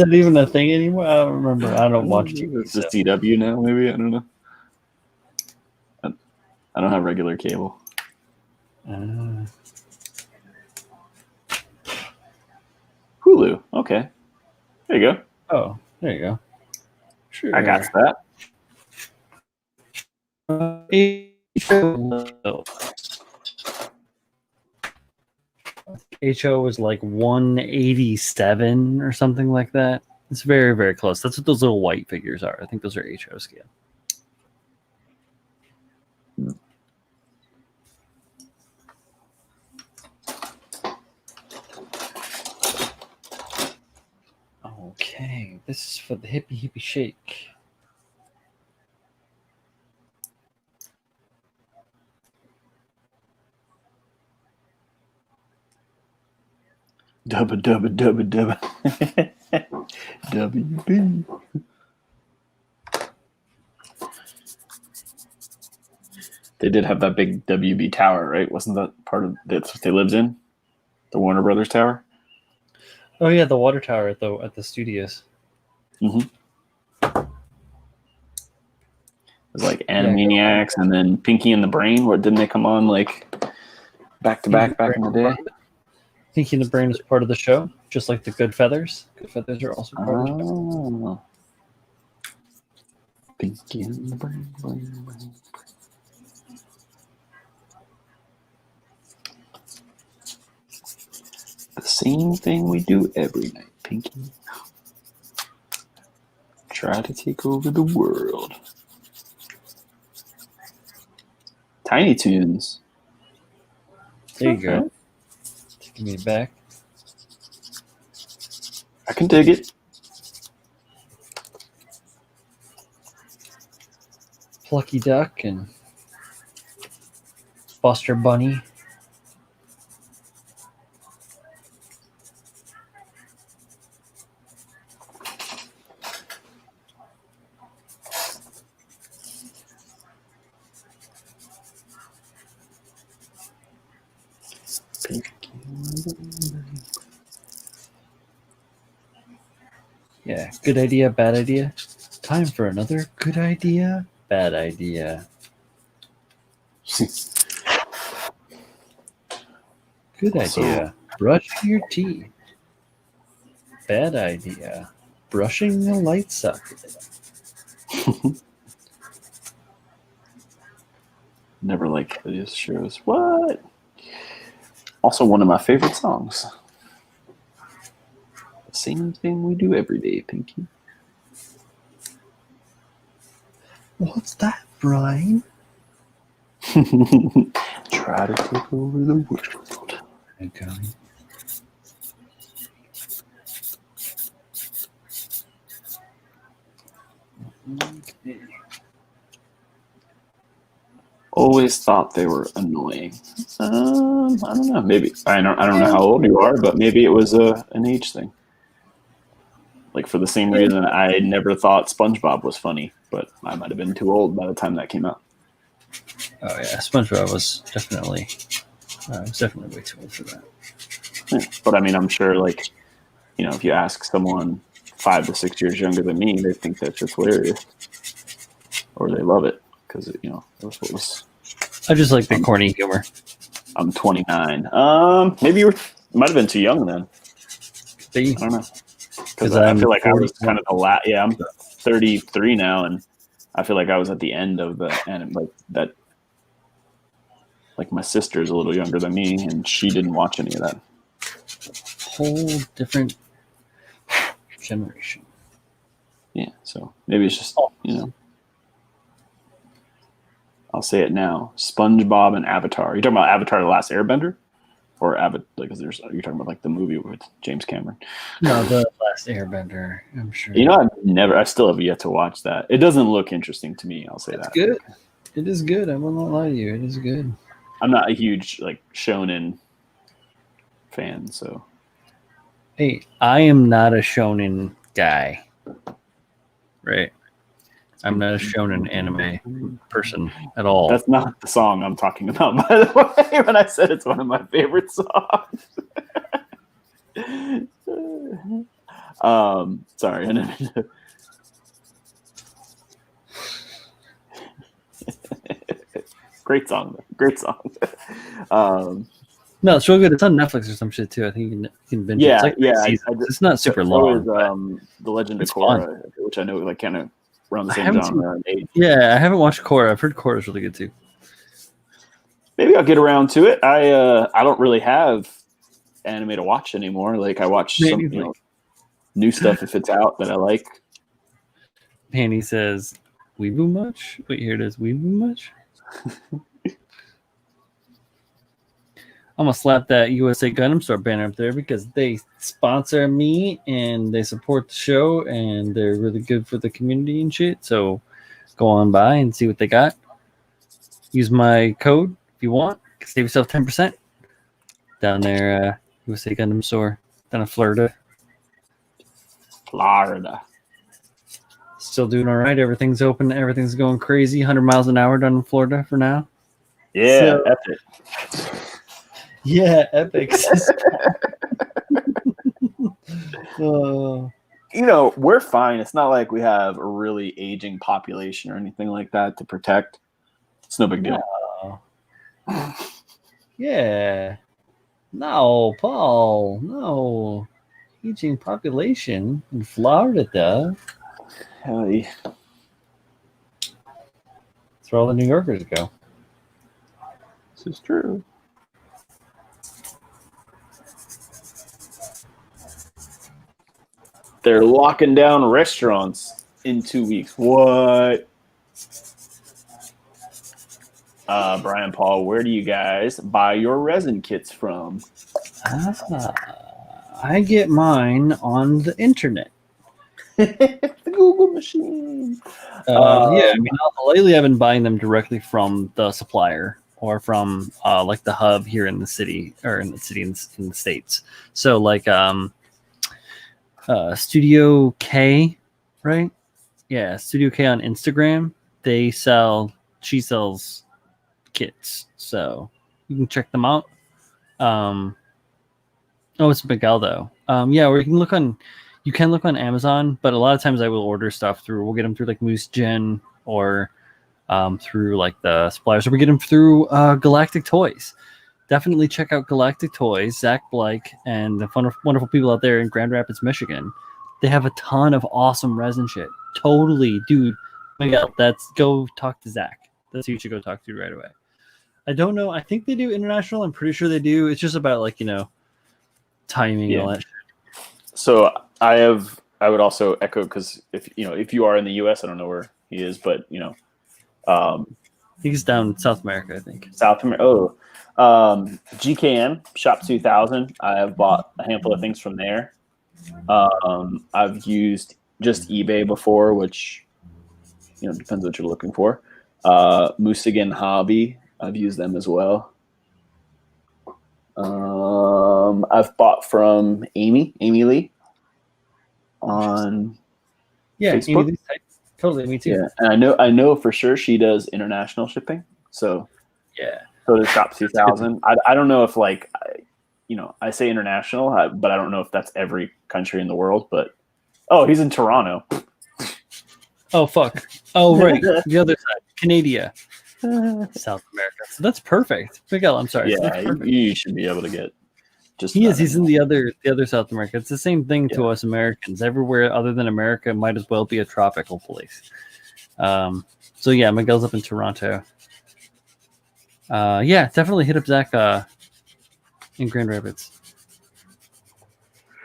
A: even a thing anymore? I don't remember. I don't watch TV.
B: It's just CW now, maybe? I don't know. I don't have regular cable. Hulu. Okay. There you go.
A: Oh, there you go. Sure.
B: I got that.
A: HO was like 187 or something like that. It's very, very close. That's what those little white figures are. I think those are HO scale. Okay, this is for the hippie shake.
B: Dubba dubba dubba dubba. WB. They did have that big WB tower, right? Wasn't that part of that's what they lived in? The Warner Brothers Tower?
A: Oh yeah, the water tower at the studios.
B: Mm-hmm. It was like Animaniacs and then Pinky and the Brain. What didn't they come on like back to back in the day?
A: Pinky and the Brain is part of the show, just like the Good Feathers. Good Feathers are also part of the show.
B: Pinky and the Brain. The same thing we do every night, Pinky. Try to take over the world. Tiny Toons.
A: There you go. Taking me back.
B: I can dig it.
A: Plucky Duck and Buster Bunny. Yeah, good idea, bad idea. Time for another good idea, bad idea. Good idea, brushing your teeth. Bad idea, brushing the light socket.
B: Never liked these shows. What? Also one of my favorite songs. The same thing we do every day, Pinky.
A: What's that, Brian?
B: Try to take over the world.
A: Okay.
B: Always thought they were annoying. I don't know. Maybe I don't know how old you are, but maybe it was an age thing. Like for the same reason I never thought SpongeBob was funny, but I might have been too old by the time that came out.
A: Oh yeah, SpongeBob was definitely way too old for that.
B: Yeah. But I mean, I'm sure, like, you know, if you ask someone 5 to 6 years younger than me, they think that's just hilarious, or they love it because you know that's what was.
A: I just like the corny humor.
B: I'm 29. Maybe you might have been too young then. I don't know. Because I feel like I was kind of the last. Yeah, I'm 33 now, and I feel like I was at the end of the anime. Like that. Like my sister's a little younger than me, and she didn't watch any of that.
A: Whole different generation.
B: Yeah, so maybe it's just, you know. I'll say it now: SpongeBob and Avatar. You talking about Avatar: The Last Airbender, or Avatar? Like, you're talking about like the movie with James Cameron?
A: No, The Last Airbender. I'm sure.
B: You know, I still have yet to watch that. It doesn't look interesting to me. I'll say that.
A: Good. It is good. I will not lie to you. It is good.
B: I'm not a huge like shonen fan, so.
A: Hey, I am not a shonen guy. Right. I'm not a shonen anime person at all.
B: That's not the song I'm talking about, by the way, when I said it's one of my favorite songs. Sorry. Great song.
A: No, it's real good. It's on Netflix or some shit too. I think you can binge it. It's like it's not super long.
B: The Legend of Korra, which I know like kind of around the same genre.
A: Yeah, I haven't watched Korra. I've heard Korra is really good too.
B: maybe I'll get around to it. I don't really have anime to watch anymore. Like I watch some new stuff if it's out that I like.
A: Panny says, "Weeboo much?" Wait, here it is. Weeboo much? I'm gonna slap that USA Gundam Store banner up there because they sponsor me and they support the show and they're really good for the community and shit. So go on by and see what they got. Use my code if you want. Save yourself 10% down there. USA Gundam Store down in Florida. Still doing all right. Everything's open. Everything's going crazy. 100 miles an hour down in Florida for now.
B: Yeah, epic.
A: Yeah, epic.
B: We're fine. It's not like we have a really aging population or anything like that to protect. It's no big deal.
A: No. Yeah. No, Paul. No. Aging population in Florida.
B: Hell yeah.
A: That's where all the New Yorkers go.
B: This is true. They're locking down restaurants in 2 weeks. What? Brian Paul, where do you guys buy your resin kits from?
A: I get mine on the internet.
B: The Google machine.
A: Yeah, I mean, lately I've been buying them directly from the supplier or from like the hub here in the city or in the States. So like Studio K, right? Yeah, Studio K on Instagram. She sells kits, so you can check them out. It's Miguel though. Yeah, or you can look on Amazon, but a lot of times I will order stuff we'll get them through like Moose Gen or through like the suppliers, or we get them through Galactic Toys. Definitely check out Galactic Toys, Zach Blake, and the wonderful people out there in Grand Rapids, Michigan. They have a ton of awesome resin shit. Totally, dude. Miguel, go talk to Zach. That's who you should go talk to right away. I don't know. I think they do international. I'm pretty sure they do. It's just about like, timing and all that shit.
B: So I would also echo, because if you are in the US, I don't know where he is, but
A: he's down South America, I think.
B: South America. GKN Shop 2000. I have bought a handful of things from there. I've used just eBay before, which depends what you're looking for. Musigan Hobby. I've used them as well. I've bought from Amy Lee on Facebook.
A: Amy Lee's type. Totally, me too.
B: Yeah, and I know for sure she does international shipping. So
A: yeah,
B: so does Shop 2000. I don't know if I say international, but I don't know if that's every country in the world. But he's in Toronto.
A: Oh fuck! Oh right, the other side, Canada. South America. So that's perfect. Miguel, I'm sorry.
B: Yeah, so you should be able to get just
A: he's in the other South America. It's the same thing to us Americans. Everywhere other than America might as well be a tropical place. So yeah, Miguel's up in Toronto. Yeah, definitely hit up Zach in Grand Rapids.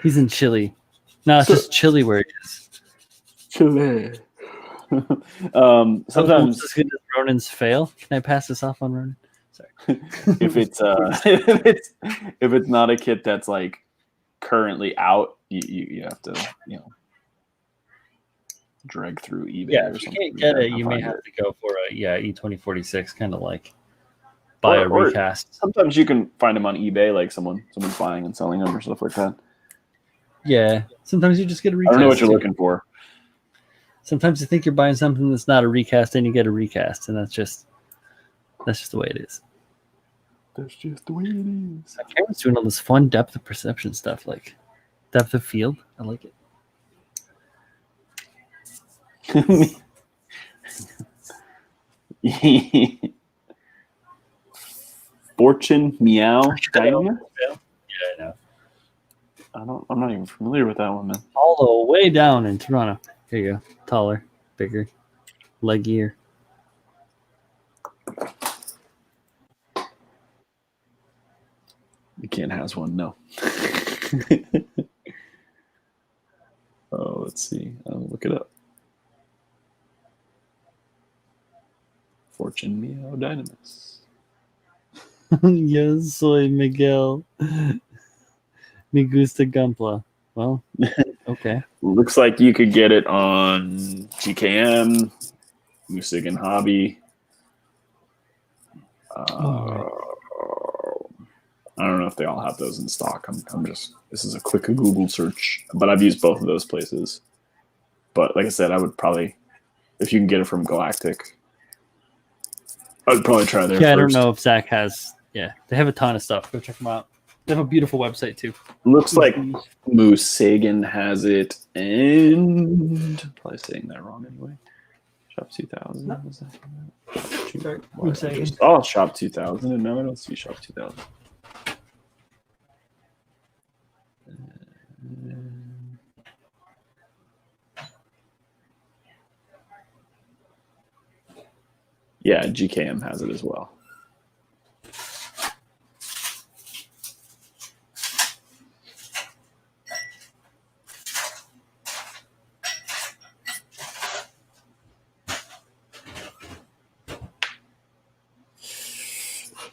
A: He's in Chile. No, it's just Chile where he is.
B: Chile. Sometimes
A: as good as Ronan's fail. Can I pass this off on Ronan? Sorry.
B: if it's not a kit that's like currently out, you have to drag through eBay.
A: Yeah,
B: or
A: if you
B: something.
A: can't get it, you may have to go for a E2046, kind of like buy a recast.
B: Sometimes you can find them on eBay, like someone's buying and selling them or stuff like that.
A: Yeah, sometimes you just get a recast.
B: I don't know what you're looking for.
A: Sometimes you think you're buying something that's not a recast, and you get a recast, and that's just the way it is.
B: That's just the way it is.
A: Cameron's doing all this fun depth of perception stuff, like depth of field. I like
B: it. Fortune Meow Dynamo?
A: Yeah, I know.
B: I'm not even familiar with that one, man.
A: All the way down in Toronto. Here you go. Taller, bigger, leggier.
B: You can't has one, no. Oh, let's see. I'll look it up. Fortune Mio Dynamis.
A: Yo soy Miguel. Me gusta Gumpla. Well, okay.
B: Looks like you could get it on GKM, Musigan Hobby.
A: Right.
B: I don't know if they all have those in stock. This is a quick Google search, but I've used both of those places. But like I said, I would probably, if you can get it from Galactic, I would probably try there first.
A: I don't know if Zach has. Yeah, they have a ton of stuff. Go check them out. They have a beautiful website too.
B: Looks like Musigan has it, and probably saying that wrong anyway. Shop 2000.
A: No.
B: Was that
A: Sorry,
B: oh, Shop 2000, and now I don't see Shop 2000. Yeah, GKM has it as well.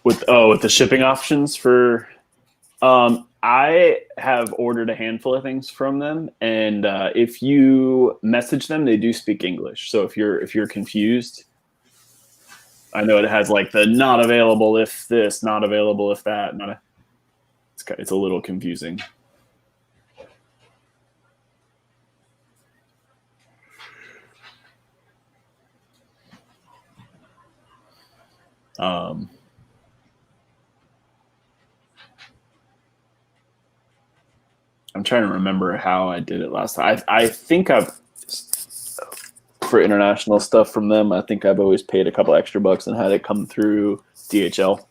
B: With the shipping options for, I have ordered a handful of things from them, and if you message them, they do speak English. So if you're confused, I know it has like the not available if this, not available if that. It's a little confusing. I'm trying to remember how I did it last time. I think for international stuff from them, I think I've always paid a couple extra bucks and had it come through DHL.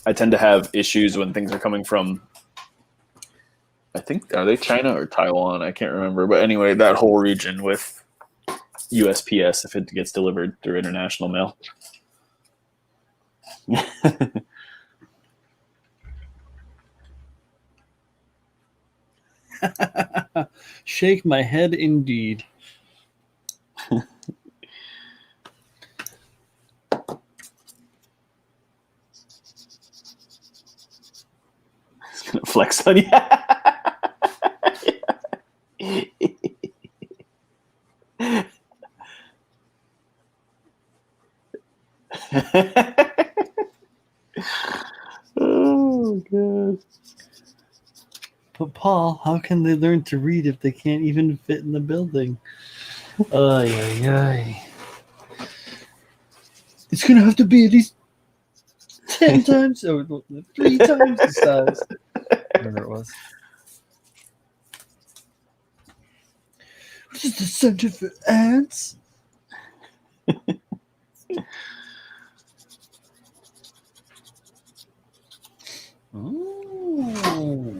B: I tend to have issues when things are coming from, I think, are they China or Taiwan? I can't remember. But anyway, that whole region with USPS if it gets delivered through international mail.
A: Shake my head indeed.
B: It's gonna flex on you. Oh god.
A: But Paul, how can they learn to read if they can't even fit in the building? Ay, ay, ay. It's gonna have to be at least 10 times or 3 times the size. Whatever it was. What is the center for ants? Oh.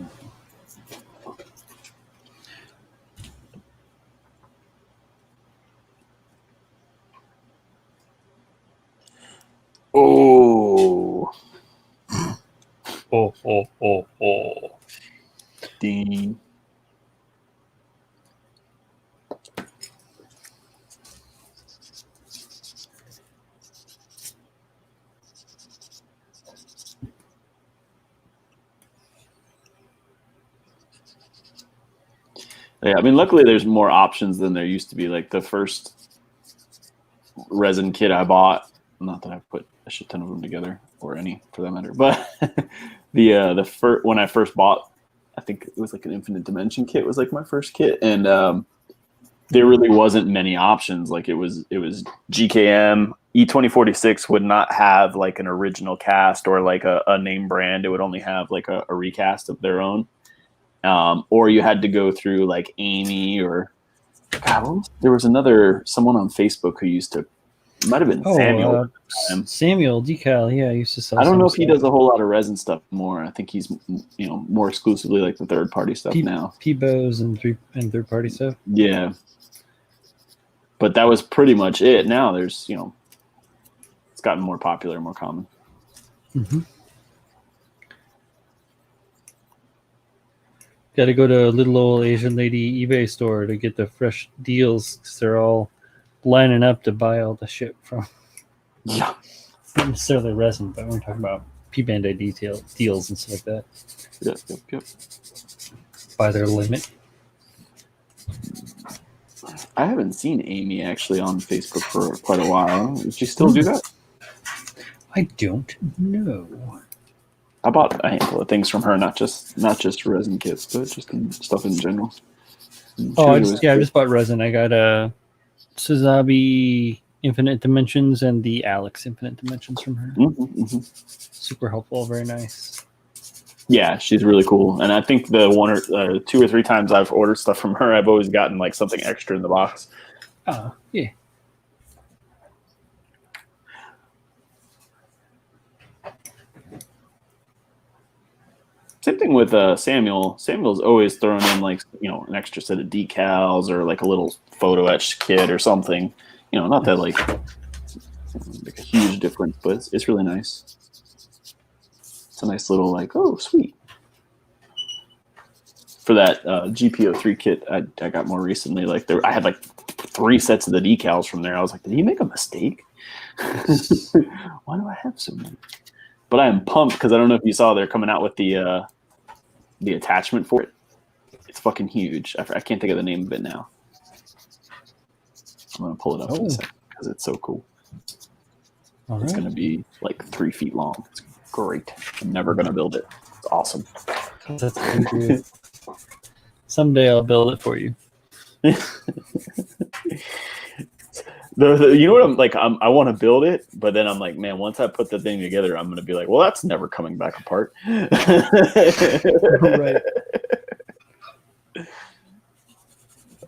B: Oh.
A: Oh.
B: Ding. Yeah, I mean, luckily there's more options than there used to be. Like the first resin kit I bought, not that I've put a shit ton of them together or any for that matter, but the first when I first bought, I think it was like an infinite dimension kit was like my first kit, and there really wasn't many options. Like it was GKM. E2046 would not have like an original cast or like a name brand. It would only have like a recast of their own. Or you had to go through like Amy or there was someone on Facebook who used to, it might have been Samuel.
A: Samuel Decal, yeah, I used to sell.
B: I don't know if he does a whole lot of resin stuff more. I think he's more exclusively like the third party stuff now.
A: P-Bows and third party stuff.
B: Yeah, but that was pretty much it. Now there's it's gotten more popular, more common.
A: Mm-hmm. Got to go to a little old Asian lady eBay store to get the fresh deals because they're all lining up to buy all the shit from.
B: Yeah.
A: It's not necessarily resin, but we're talking about P-Band-Aid deals and stuff like that.
B: Yep.
A: By their limit.
B: I haven't seen Amy actually on Facebook for quite a while. Does she still do that?
A: I don't know.
B: I bought a handful of things from her, not just resin kits, but just stuff in general.
A: I just bought resin. I got a Suzabi Infinite Dimensions and the Alex Infinite Dimensions from her. Super helpful, very nice.
B: Yeah, she's really cool. And I think the two or three times I've ordered stuff from her, I've always gotten like something extra in the box.
A: Oh, yeah.
B: Same thing with Samuel. Samuel's always throwing in like, an extra set of decals or like a little photo etch kit or something. Not that like a huge difference, but it's really nice. It's a nice little like, oh, sweet. For that GPO3 kit I got more recently, like I had like 3 sets of the decals from there. I was like, did he make a mistake? Why do I have so many? But I am pumped because I don't know if you saw they're coming out with the attachment for it. It's fucking huge. I can't think of the name of it now. I'm gonna pull it up in a second because it's so cool. It's gonna be like 3 feet long. It's great. I'm never gonna build it. It's awesome.
A: That's good. Someday I'll build it for you.
B: You know what I'm like? I want to build it, but then I'm like, man, once I put the thing together, I'm gonna be like, well, that's never coming back apart.
A: Right.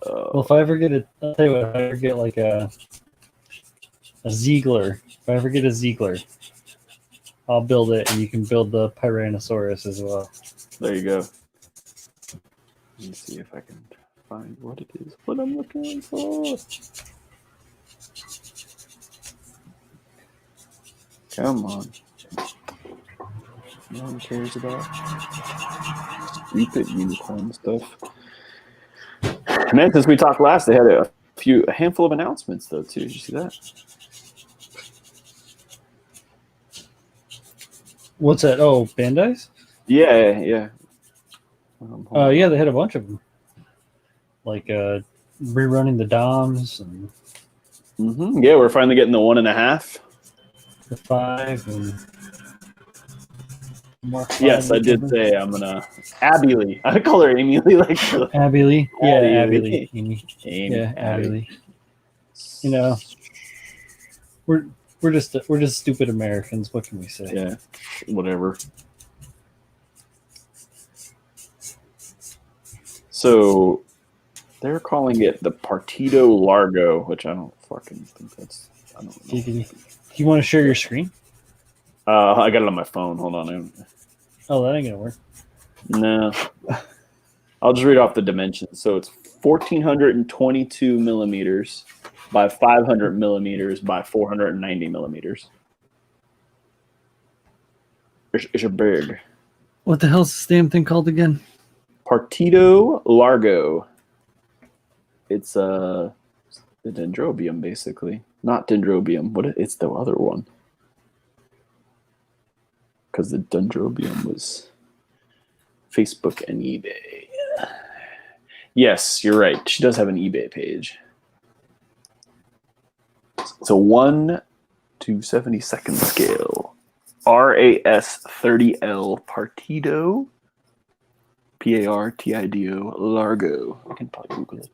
A: Well, if I ever get I'll tell you what, if I ever get like a Ziegler, I'll build it, and you can build the Tyrannosaurus as well.
B: There you go. Let me see if I can find what it is. What I'm looking for. Come on. No one cares about stupid unicorn stuff. Man, since we talked last, they had a handful of announcements though too. Did you see that?
A: What's that? Oh, Bandai's?
B: Yeah.
A: Yeah, they had a bunch of them. Like rerunning the DOMs and
B: Yeah, we're finally getting the 1.5.
A: the 5 and more.
B: Yes, I did say I'm gonna Abby Lee. I call her Amy Lee, like
A: Abby Lee. Yeah,
B: Abby
A: Abby Lee. Amy. Yeah,
B: Abby
A: Lee. We're just stupid Americans. What can we say?
B: Yeah, whatever. So they're calling it the Partido Largo, which I don't fucking think that's. I don't know.
A: Do you want to share your screen?
B: I got it on my phone. Hold on.
A: Oh, that ain't gonna work.
B: No. I'll just read off the dimensions. So it's 1,422 millimeters by 500 millimeters by 490 millimeters. It's a big.
A: What the hell's this damn thing called again?
B: Partido Largo. It's the dendrobium, basically. Not dendrobium. It's the other one. Because the dendrobium was Facebook and eBay. Yes, you're right. She does have an eBay page. It's a 1 to 72nd scale. RAS 30L Partido. Partido Largo. I can probably Google it.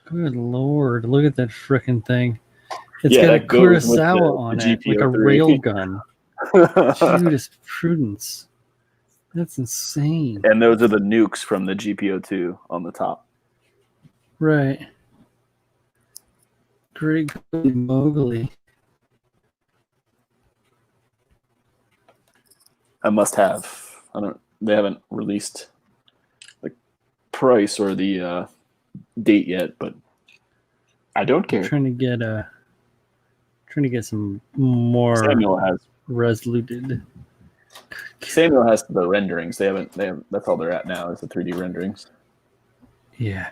A: Good Lord. Look at that frickin' thing. It's got a Kurosawa on it, like a rail gun. Judas Prudence. That's insane.
B: And those are the nukes from the GPO2 on the top.
A: Right. Great Mowgli.
B: I must have. They haven't released the price or the date yet, but I don't care.
A: Trying to get some more
B: Samuel has
A: resoluted.
B: Samuel has the renderings. They haven't. That's all they're at now is the 3D renderings.
A: Yeah.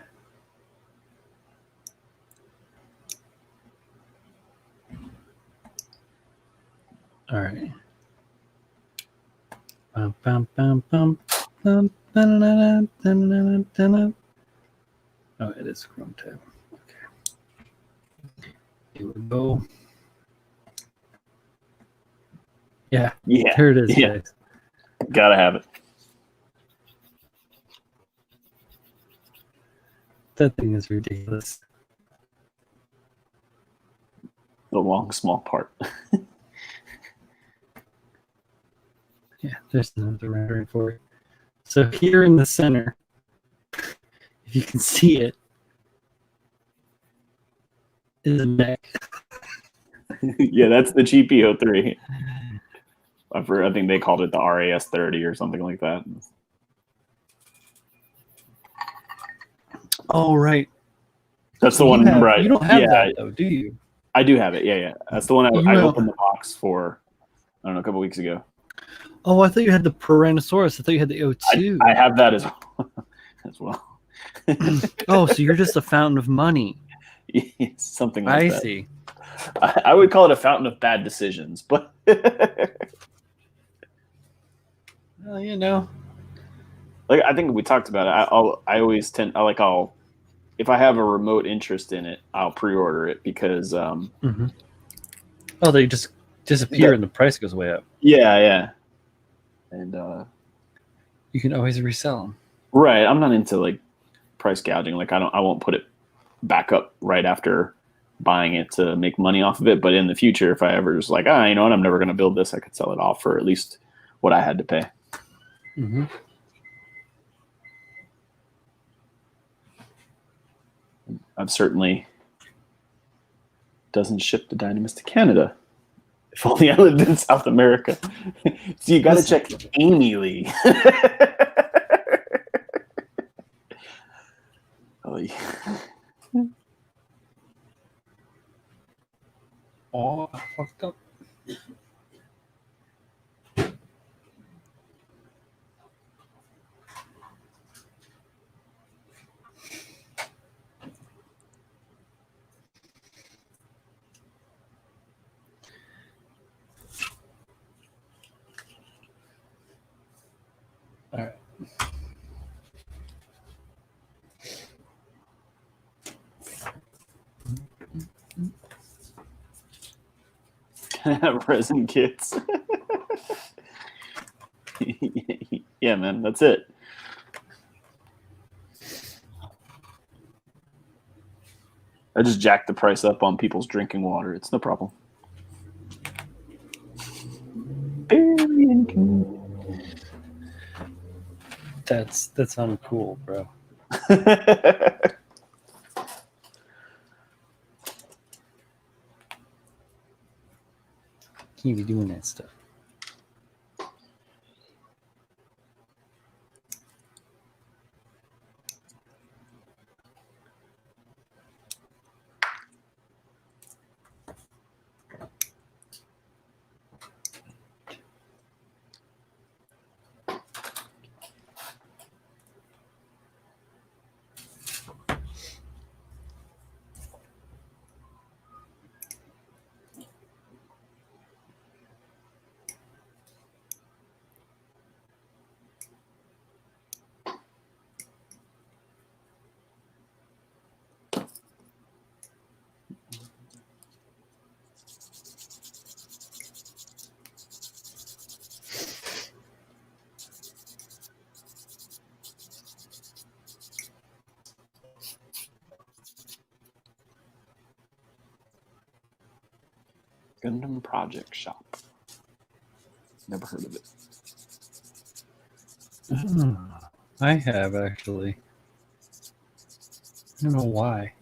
A: All right. Bum, bum, bum, bum, bum, ba-da-da-da, da-da-da-da-da. Oh, it is Chrome tab. Okay. Here we go. Yeah.
B: Yeah.
A: There it is,
B: Yeah.
A: guys.
B: Gotta have it.
A: That thing is ridiculous.
B: The long, small part.
A: Yeah, there's another rendering for it. So here in the center, if you can see it, is a neck.
B: Yeah, that's the GP03. I think they called it the RAS 30 or something like that.
A: Oh, right.
B: That's the one. Remember,
A: You don't have that, though, do you?
B: I do have it. Yeah. That's the one I
A: have-
B: opened the box for, I don't know, a couple weeks ago.
A: Oh, I thought you had the Tyrannosaurus. I thought you had the O2.
B: I have that as well.
A: Oh, so you're just a fountain of money.
B: Something like that.
A: I see.
B: I would call it a fountain of bad decisions, but
A: Well, you know.
B: like I think we talked about it. I'll if I have a remote interest in it, I'll pre-order it because
A: Mm-hmm. Oh, they just disappear and the price goes way up.
B: Yeah. And
A: You can always resell them.
B: right, I'm not into like price gouging. Like I won't put it back up right after buying it to make money off of it. But in the future, if I ever was like, you know what, I'm never going to build this, I could sell it off for at least what I had to pay.
A: Mm-hmm.
B: I've certainly doesn't ship the Dynamis to Canada. If only I lived in South America. So you got to check Amy Lee. Oh, yeah.
A: Oh, I fucked up. All right.
B: Can I have resin kits? Yeah, man, that's it. I just jacked the price up on people's drinking water. It's no problem.
A: That's uncool, bro. Can't be doing that stuff.
B: Gundam Project Shop. Never heard of it.
A: I have, actually. I don't know why.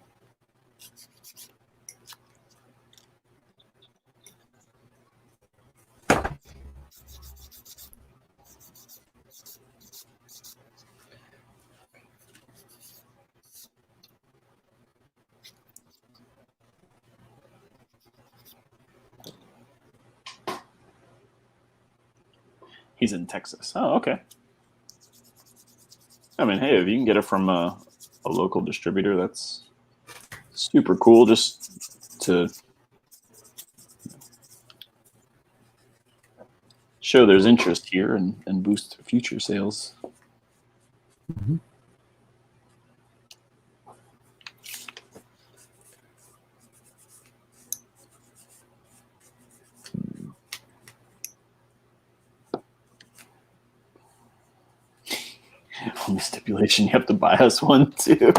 B: He's in Texas. Oh, okay. I mean, hey, if you can get it from a local distributor, that's super cool. Just to show there's interest here and boost future sales.
A: Mm-hmm.
B: Only stipulation, you have to buy us one too.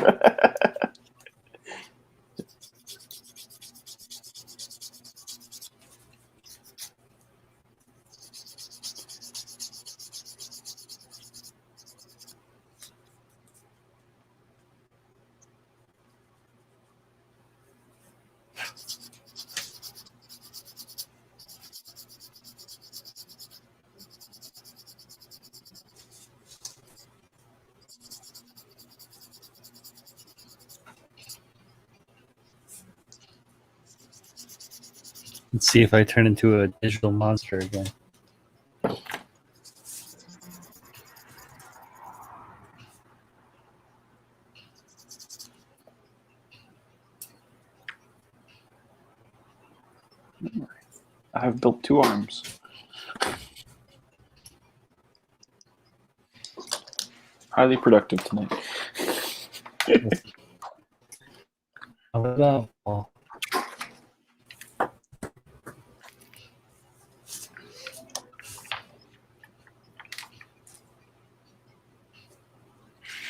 A: Let's see if I turn into a digital monster again.
B: I have built 2 arms. Highly productive tonight.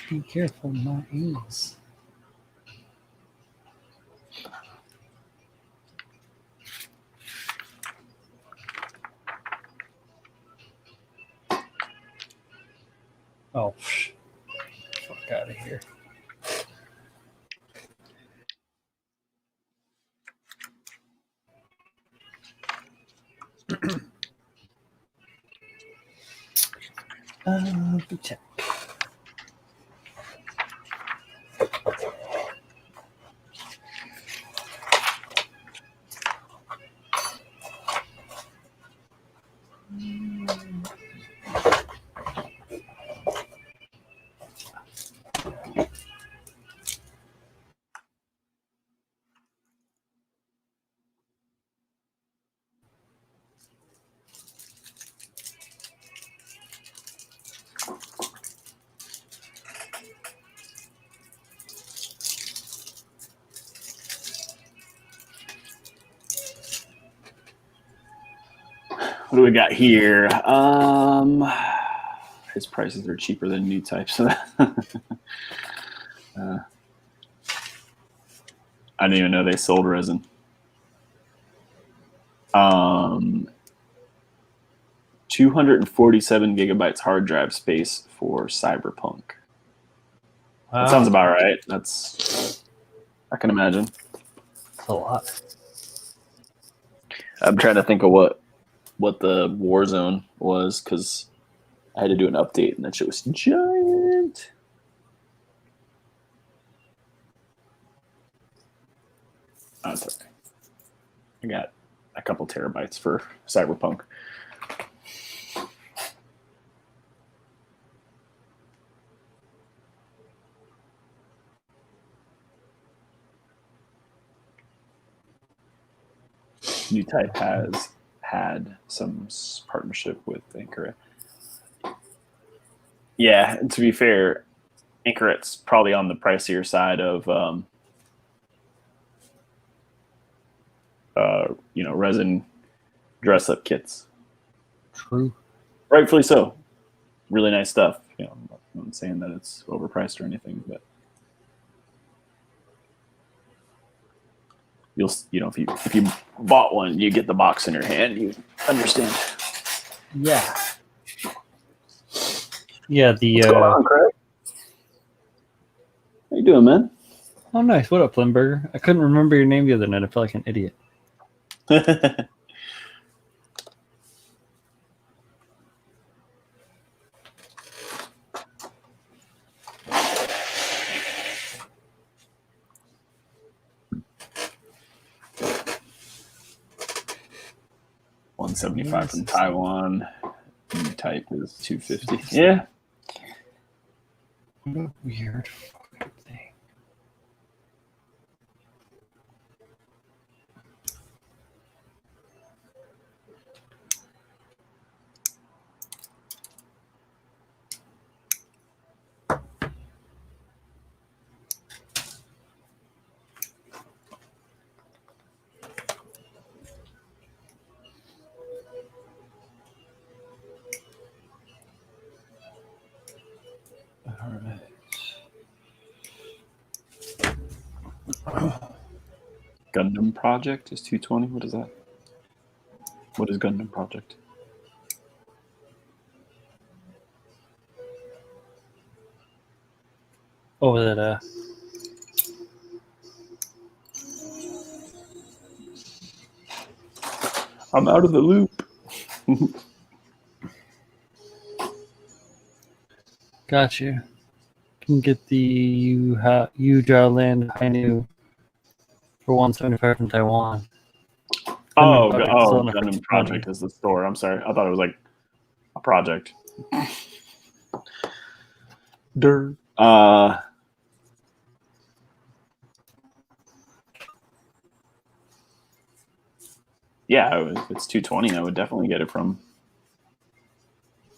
A: Be careful, my ears. Oh, fuck out of here. Check.
B: What do we got here? His prices are cheaper than new types. I didn't even know they sold resin. 247 gigabytes hard drive space for Cyberpunk.
A: Wow.
B: That sounds about right. That's, I can imagine.
A: That's a lot.
B: I'm trying to think of what the Warzone was, because I had to do an update and that shit was giant. Oh, it's okay. I got a couple terabytes for Cyberpunk. New Type has had some partnership with Anchor. Yeah, and to be fair, Anchoret's probably on the pricier side of resin dress-up kits.
A: True.
B: Rightfully so. Really nice stuff. I'm not saying that it's overpriced or anything, but if you bought one, you get the box in your hand, you understand.
A: Yeah. Yeah, the
B: What's going on, Craig? How you doing, man?
A: Oh, nice. What up, Limburger? I couldn't remember your name the other night. I felt like an idiot.
B: $175 from Taiwan. Type is 250. Yeah.
A: What a weird fucking thing.
B: Gundam Project is 220. What is that? What is Gundam Project?
A: Oh, that
B: I'm out of the loop.
A: got you. Can get the Ujia Land Hainu for 175 from Taiwan.
B: Gundam Project is the store. I'm sorry. I thought it was like a project. Dirt. Yeah, if it's 220, I would definitely get it from.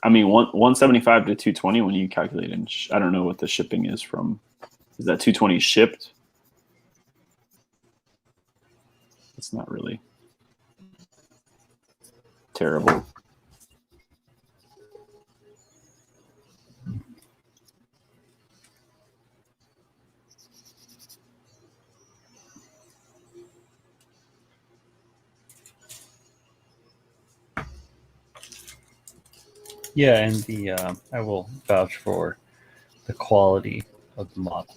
B: I mean, 175 to 220 when you calculate in. I don't know what the shipping is from. Is that 220 shipped? It's not really terrible.
A: Yeah, and the I will vouch for the quality of the model.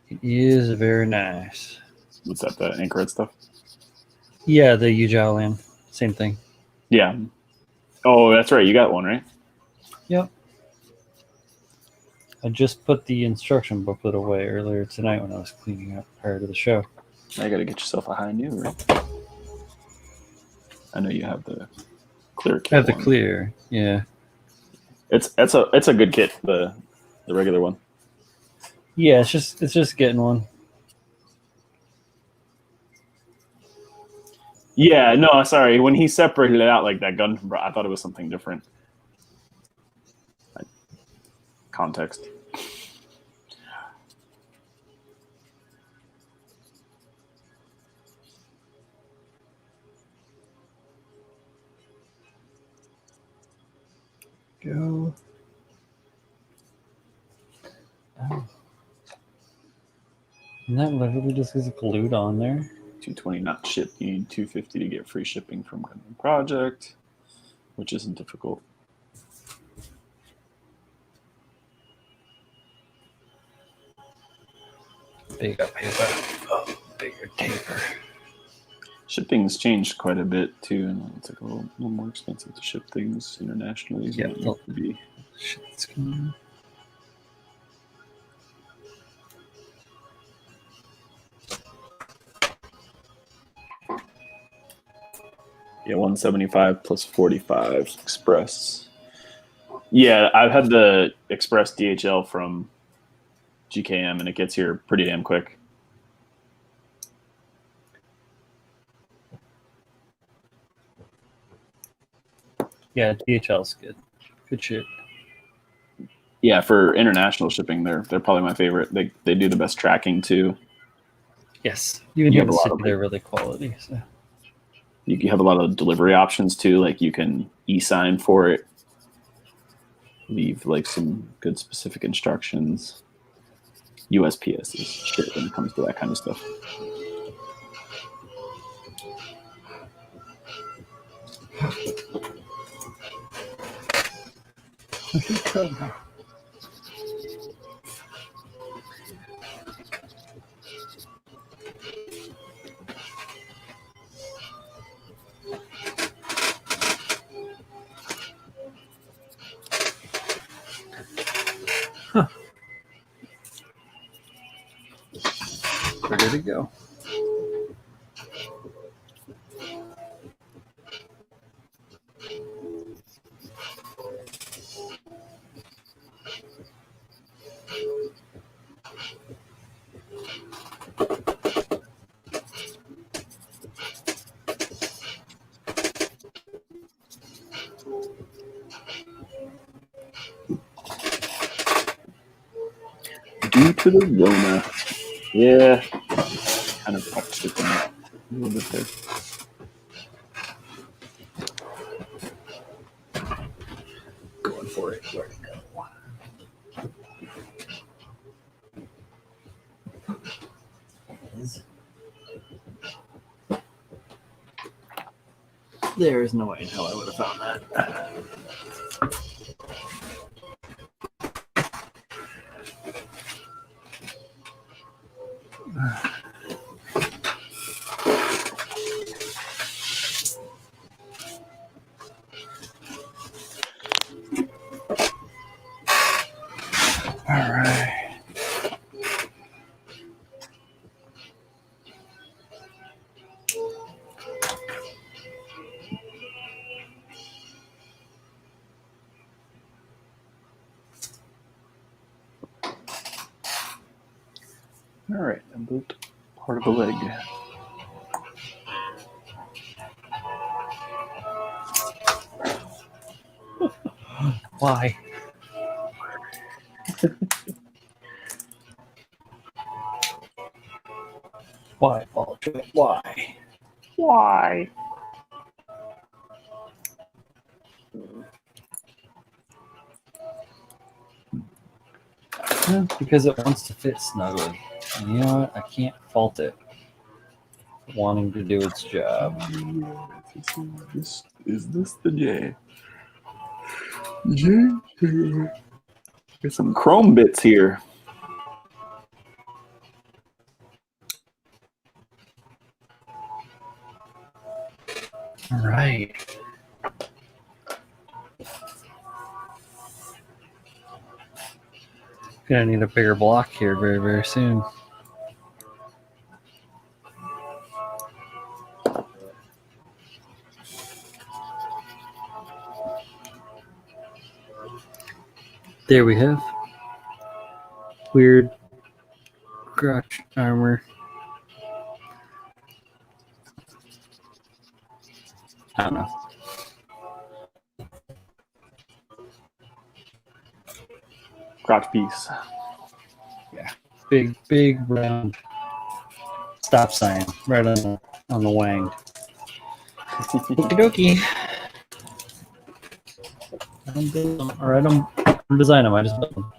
A: It is very nice.
B: What's that? The Anchorhead stuff?
A: Yeah, the Ujia Land, same thing.
B: Yeah. Oh, that's right. You got one, right?
A: Yep. I just put the instruction booklet away earlier tonight when I was cleaning up prior to the show.
B: Now you got to get yourself a high new, right? I know you have the clear kit.
A: I have the clear, yeah.
B: It's a good kit, the regular one.
A: Yeah, it's just getting one.
B: Yeah, no, sorry. When he separated it out like that, Gundam, I thought it was something different. Context.
A: Go. Oh. And that literally just is glued on there.
B: 220 not shipped. You need 250 to get free shipping from Gundam Project, which isn't difficult.
A: Bigger paper. Oh, bigger taper.
B: Shipping's changed quite a bit too, and it's like a little more expensive to ship things internationally.
A: Yeah,
B: to be.
A: Shit's going on.
B: Yeah, 175 plus 45 express. Yeah, I've had the express DHL from GKM, and it gets here pretty damn quick.
A: Yeah, DHL's good. Good shit.
B: Yeah, for international shipping, they're probably my favorite. They do the best tracking too.
A: Yes, even here in the city, they're really quality. So.
B: You have a lot of delivery options too. Like you can e-sign for it, leave like some good specific instructions. USPS is shit when it comes to that kind of stuff.
A: Huh. Ready to go.
B: Due to the Rona. Yeah. Kind of touched it a little bit there.
A: Going for it. Where'd it go? There is no way in hell I would have found that. All right.
B: All right, I moved part of the leg.
A: Why? Why, Paul? Why?
B: Why?
A: Because it wants to fit snugly. And you know what? I can't fault it for wanting to do its job.
B: Is this the J? J? There's some chrome bits here.
A: All right. Gonna need a bigger block here very, very soon. There we have weird crotch armor. I don't know.
B: Crotch piece.
A: Yeah, big round stop sign right on the wang. Okie dokie. I don't build them, or I don't design them. I just build them.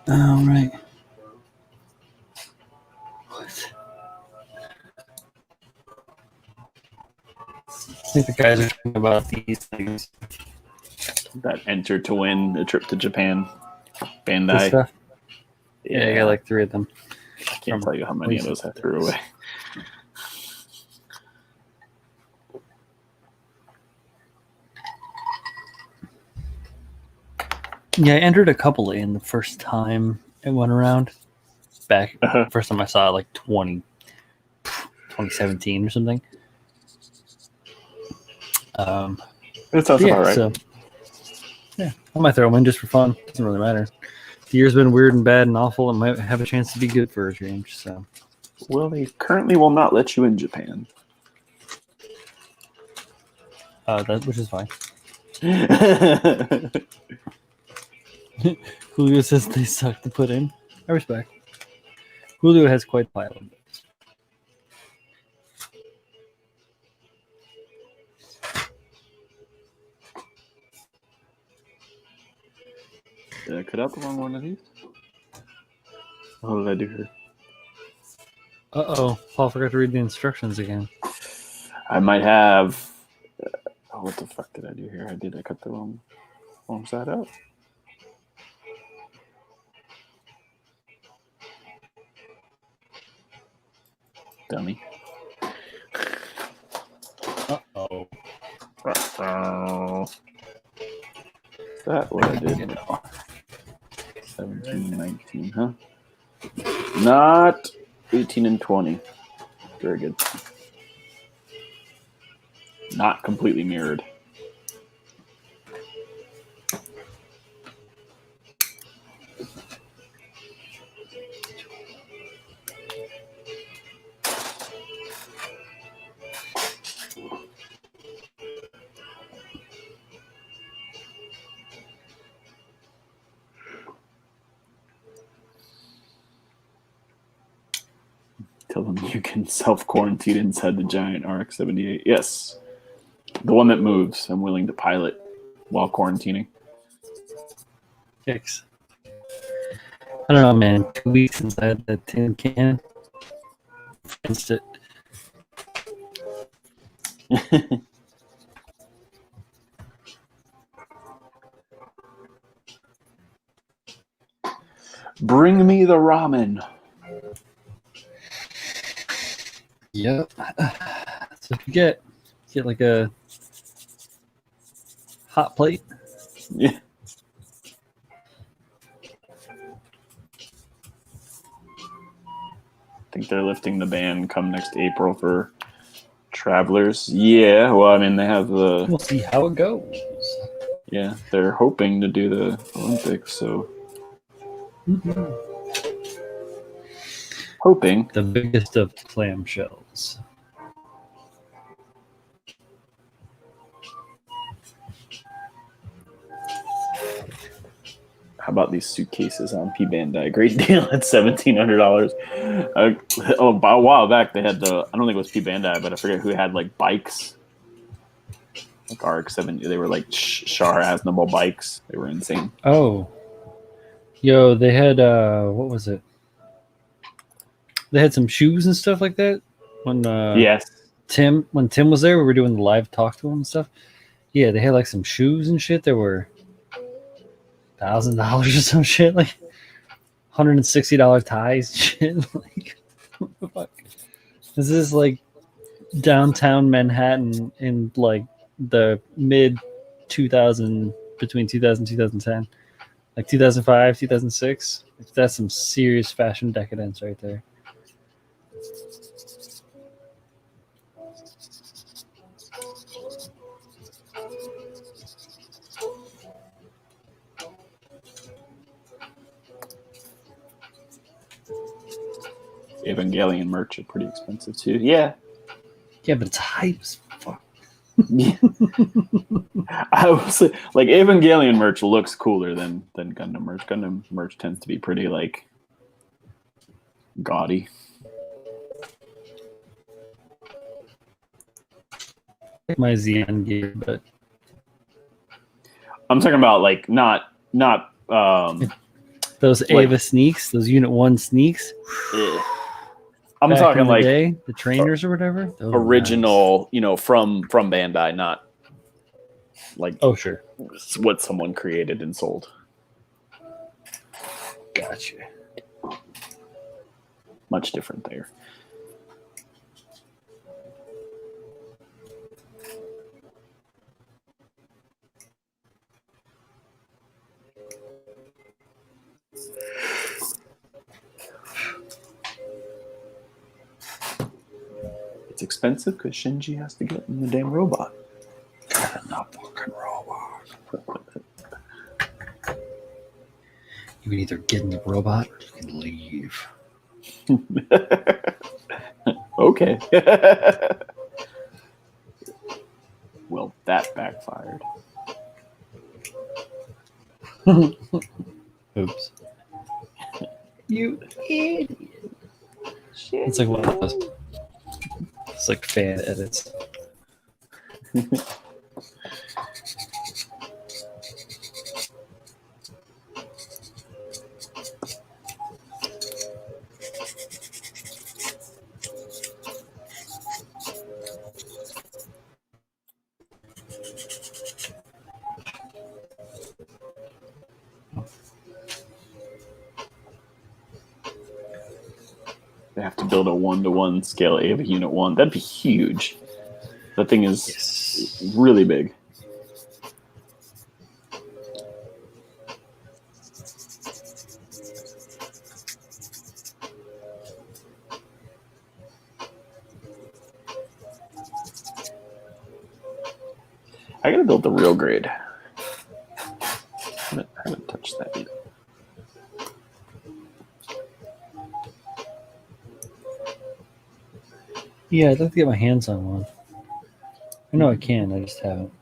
A: All right. What? I think the guys are talking about these things.
B: That entered to win a trip to Japan.
A: This
B: Bandai.
A: stuff. Yeah, I got like 3 of them.
B: I can't tell you how many of those I threw away.
A: Yeah, I entered a couple in the first time it went around. Back first time I saw it, like 2017 or something.
B: That sounds about right.
A: So, yeah, I might throw them in just for fun. Doesn't really matter. The year's been weird and bad and awful. It might have a chance to be good for a change. So,
B: Well, they currently will not let you in Japan.
A: which is fine. Julio says they suck to put in. I respect. Julio has quite a pile of those.
B: Did I cut out the wrong one of these? What did I do here?
A: Uh-oh. Paul forgot to read the instructions again.
B: I might have. What the fuck did I do here? I cut the wrong side out? Dummy.
A: Uh-oh.
B: Is that what I did? 17, 19, huh? Not 18 and 20. Very good. Not completely mirrored. Tell them you can self-quarantine inside the giant RX-78. Yes. The one that moves. I'm willing to pilot while quarantining.
A: Yikes. I don't know, man. 2 weeks inside that tin can. Fenced it.
B: Bring me the ramen.
A: Yep. That's what you get. Get like a hot plate.
B: Yeah. I think they're lifting the ban come next April for travelers. Yeah, well, I mean, they have the...
A: We'll see how it goes.
B: Yeah, they're hoping to do the Olympics, so...
A: Mm-hmm.
B: Hoping.
A: The biggest of clamshells.
B: How about these suitcases on P Bandai? Great deal at $1,700. A while back they had the, I don't think it was P Bandai, but I forget who had like bikes, like RX-7. They were like Char Aznable bikes. They were insane.
A: Oh, yo, they had what was it? They had some shoes and stuff like that. When
B: Yes.
A: Tim was there, we were doing the live talk to him and stuff. Yeah, they had like some shoes and shit that were $1,000 or some shit, like $160 ties, shit. Like, what the fuck? This is like downtown Manhattan in like the mid 2000, between 2000 and 2010, like 2005, 2006. Like, that's some serious fashion decadence right there.
B: Evangelion merch are pretty expensive too. Yeah.
A: Yeah, but it's hype as fuck.
B: Yeah. I was like, Evangelion merch looks cooler than Gundam merch. Gundam merch tends to be pretty like gaudy.
A: My Xeon gear, but
B: I'm talking about like not
A: those
B: like,
A: Ava sneaks, those Unit 1 sneaks.
B: I'm
A: Back
B: talking
A: in the
B: like
A: day, the trainers or whatever. Those
B: original, you know, from Bandai, not like
A: sure,
B: what someone created and sold.
A: Gotcha.
B: Much different there. It's expensive because Shinji has to get in the damn robot.
A: God, not fucking robot. You can either get in the robot or you can leave.
B: Okay. Well, that backfired.
A: Oops. You idiot. It's like one of those. It's like fan edits.
B: They have to build a 1-to-1 scale Ava Unit 1. That'd be huge. That thing is really big. I gotta build the real grade. I haven't touched that yet.
A: Yeah, I'd like to get my hands on one. I know I can, I just haven't.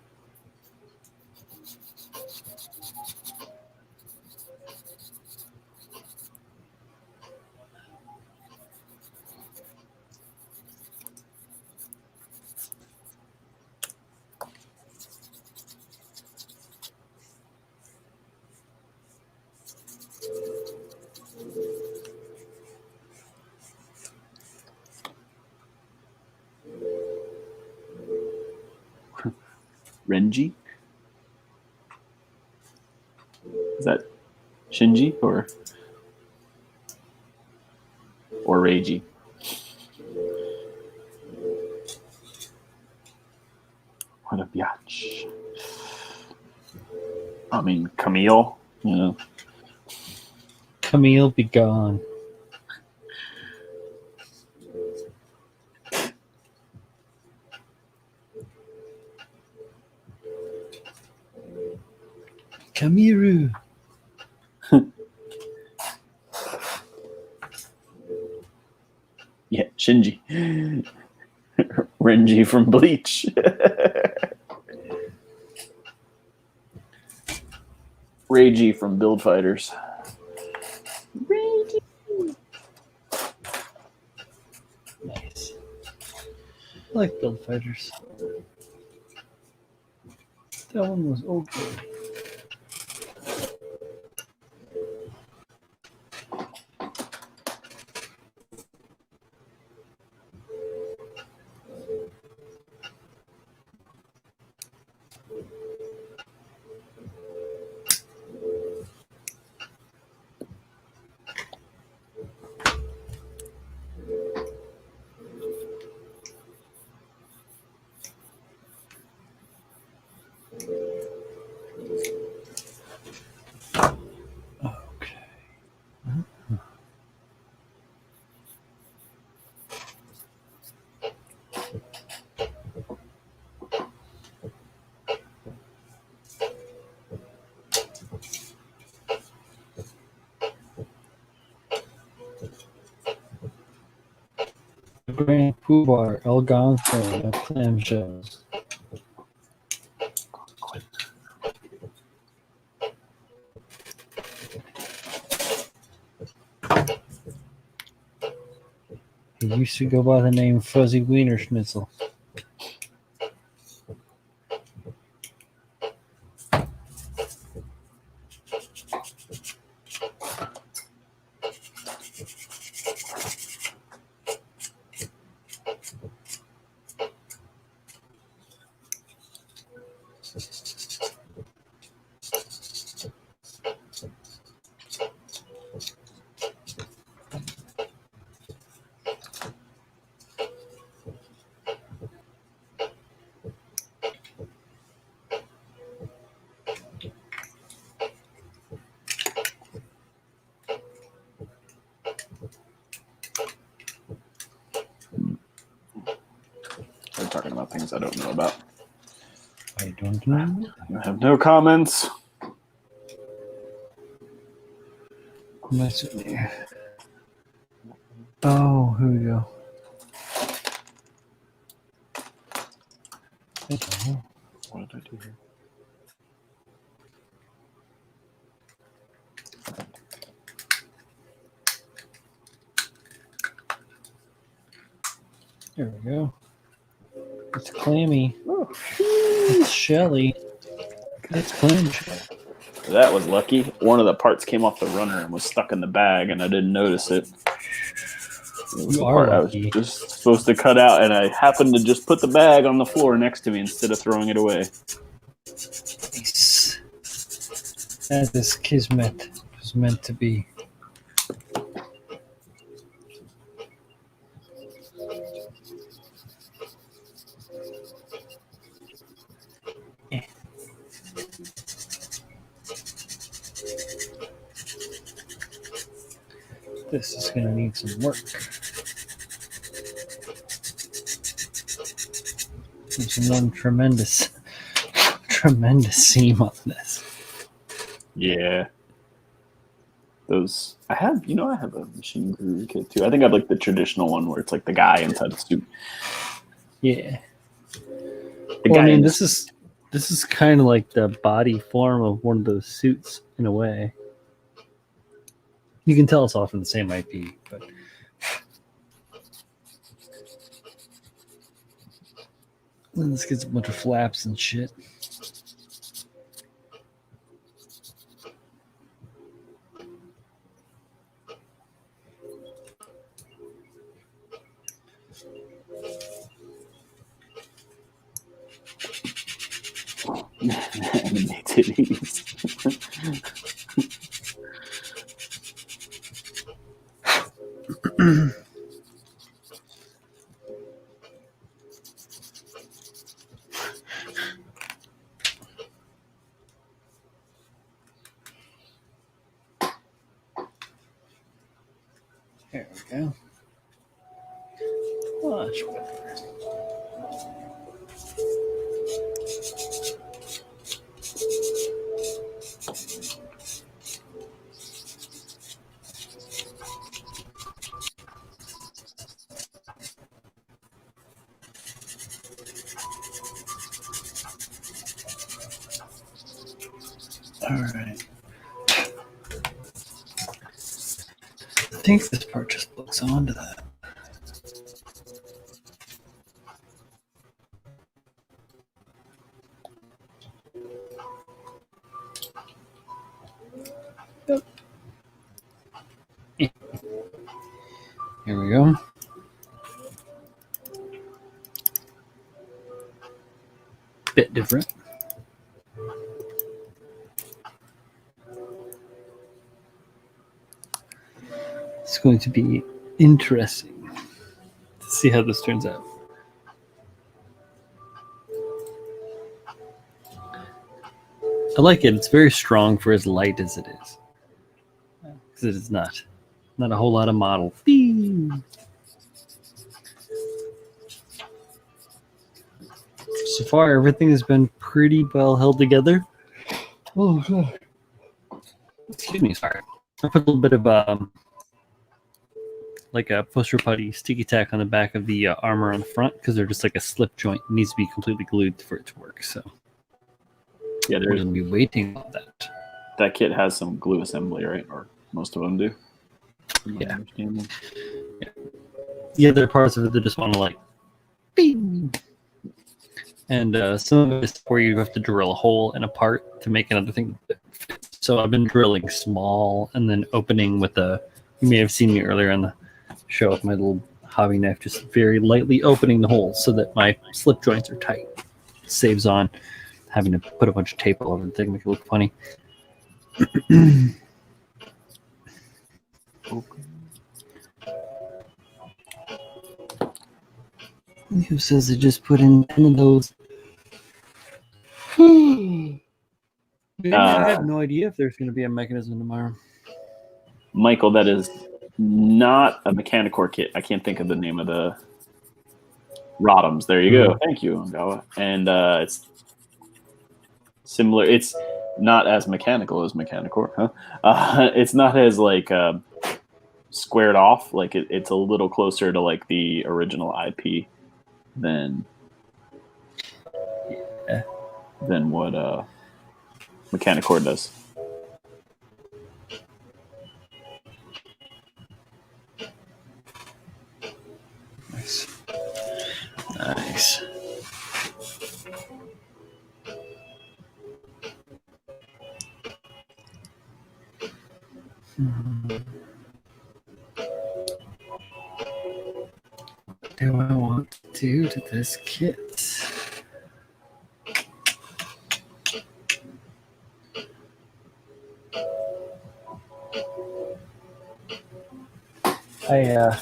B: Renji? Is that Shinji or Reiji? What a biatch. I mean, Camille, you know.
A: Camille be gone. Kamiru.
B: Yeah, Shinji. Renji from Bleach. Reiji from Build Fighters. Reiji.
A: Nice. I like Build Fighters. That one was okay. Grand Poobah, El Gonzo, and clamshells. He used to go by the name Fuzzy Wiener Schnitzel.
B: They're talking about things I don't know about.
A: I don't know.
B: I have no comments.
A: What's in there? Oh, here we go. I don't know.
B: What did I do here?
A: There we go. It's clammy.
B: Oh.
A: It's shelly. It's clamshell.
B: That was lucky. One of the parts came off the runner and was stuck in the bag, and I didn't notice it. It was
A: You
B: the
A: are
B: part
A: lucky.
B: I was just supposed to cut out, and I happened to just put the bag on the floor next to me instead of throwing it away.
A: Nice. That is kismet. It was meant to be. This is going to need some work. There's one tremendous seam on this.
B: Yeah. Those I have a machine guru kit too. I think I have like the traditional one where it's like the guy inside the suit.
A: Yeah.
B: The
A: Well,
B: guy
A: I mean,
B: in
A: this is kind of like the body form of one of those suits in a way. You can tell it's all from the same IP, but then this gets a bunch of flaps and shit.
B: Anime titties.
A: There we go. Much better. All right. I think this part just hooks onto that. Yep. Here we go. Bit different. It's going to be interesting to see how this turns out. I like it. It's very strong for as light as it is. Because it is not a whole lot of model. Bing. So far, everything has been pretty well held together. Oh, God. Excuse me, sorry. I put a little bit of like a poster putty sticky tack on the back of the armor on the front because they're just like a slip joint. It needs to be completely glued for it to work. So
B: Yeah,
A: we're going to be waiting on that.
B: That kit has some glue assembly, right? Or most of them do.
A: Yeah. The other parts of it, they just want to like, bing. And some of it is where you have to drill a hole in a part to make another thing that fits. So I've been drilling small and then opening with a. You may have seen me earlier on the show with my little hobby knife, just very lightly opening the hole so that my slip joints are tight. It saves on having to put a bunch of tape all over the thing, make it look funny. Who says they just put in 10 of those? I have no idea if there's going to be a mechanism tomorrow.
B: Michael, that is not a Mechanicore kit. I can't think of the name of the Rodhams. There you go. Thank you, Ngawa. And it's similar. It's not as mechanical as Mechanicore, huh? It's not as like squared off. Like it's a little closer to like the original IP than what Mechanicore does.
A: Nice. What do I want to do to this kit? I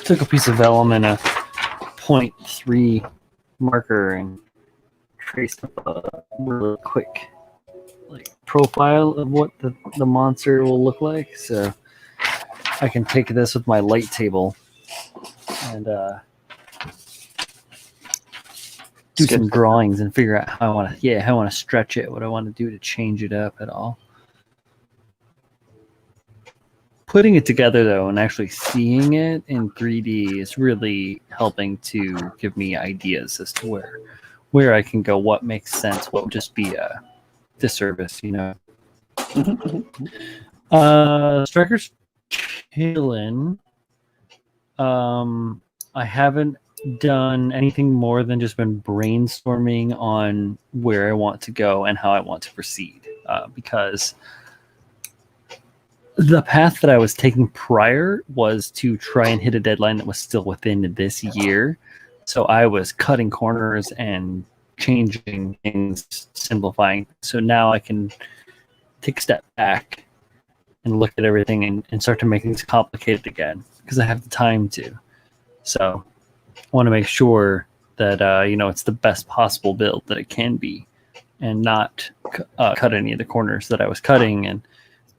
A: took a piece of vellum and a 0.3 marker and traced up a really quick like profile of what the monster will look like. So I can take this with my light table and do some drawings and figure out how I want to stretch it, what I want to do to change it up at all. Putting it together though and actually seeing it in 3D is really helping to give me ideas as to where I can go, what makes sense, what would just be a disservice, you know. Striker's chillin'. I haven't done anything more than just been brainstorming on where I want to go and how I want to proceed, because the path that I was taking prior was to try and hit a deadline that was still within this year. So I was cutting corners and changing things, simplifying. So now I can take a step back and look at everything and start to make things complicated again because I have the time to. So I want to make sure that it's the best possible build that it can be, and not cut any of the corners that I was cutting, and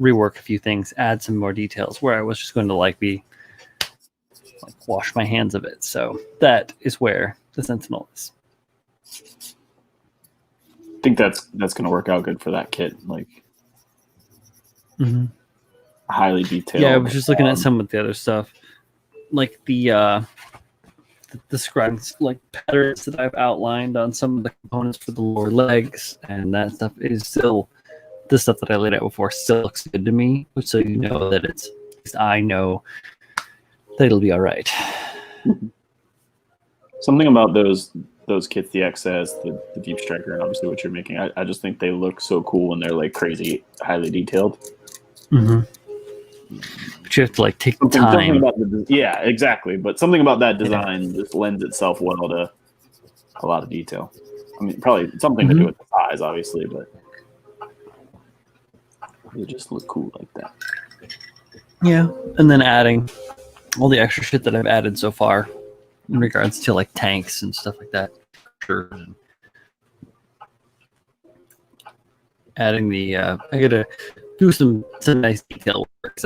A: rework a few things, add some more details where I was just going to be wash my hands of it. So that is where the Sentinel is.
B: I think that's going to work out good for that kit. Highly detailed.
A: Yeah, I was just looking at some of the other stuff, like the scribes, patterns that I've outlined on some of the components for the lower legs, and that stuff is still the stuff that I laid out before. Still looks good to me, so you know that at least I know that it'll be all right.
B: Something about those kits, the XS, the Deep Striker, and obviously what you're making, I just think they look so cool when they're crazy, highly detailed.
A: Mm-hmm. But you have to take the time.
B: Yeah, exactly. But something about that design just lends itself well to a lot of detail. I mean, probably something to do with the size, obviously, but they just look cool like that.
A: Yeah, and then adding all the extra shit that I've added so far in regards to tanks and stuff like that. Sure. Adding the I gotta do some nice detail work.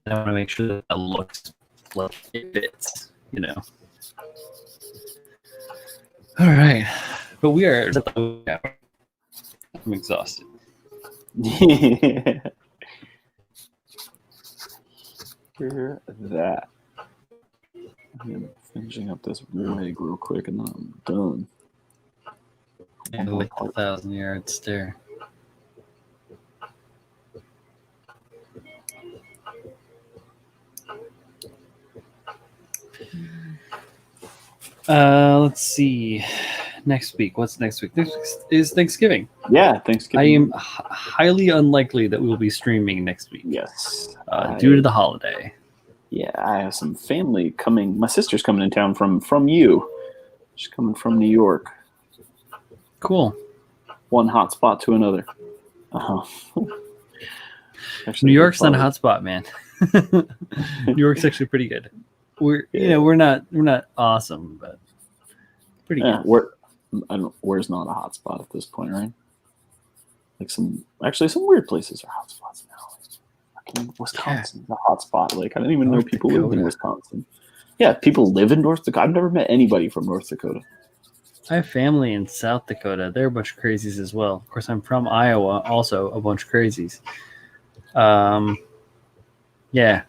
A: I want to make sure that looks like it fits, All right, but we are. I'm exhausted.
B: Hear that. I'm finishing up this leg real quick and then I'm done.
A: And 1,000-yard stare. Let's see. Next week. What's next week? Next week is Thanksgiving.
B: Yeah, Thanksgiving.
A: I am highly unlikely that we will be streaming next week.
B: Yes.
A: Due to the holiday.
B: Yeah, I have some family coming. My sister's coming in town from you. She's coming from New York.
A: Cool.
B: One hot spot to another.
A: New York's not a hot spot, man. New York's actually pretty good. We're not awesome, but pretty good.
B: Where's not a hot spot at this point, right? Some weird places are hot spots now. Wisconsin's a hot spot. I didn't even know people lived in Wisconsin. Yeah, people live in North Dakota. I've never met anybody from North Dakota.
A: I have family in South Dakota. They're a bunch of crazies as well. Of course, I'm from Iowa, also a bunch of crazies. Yeah,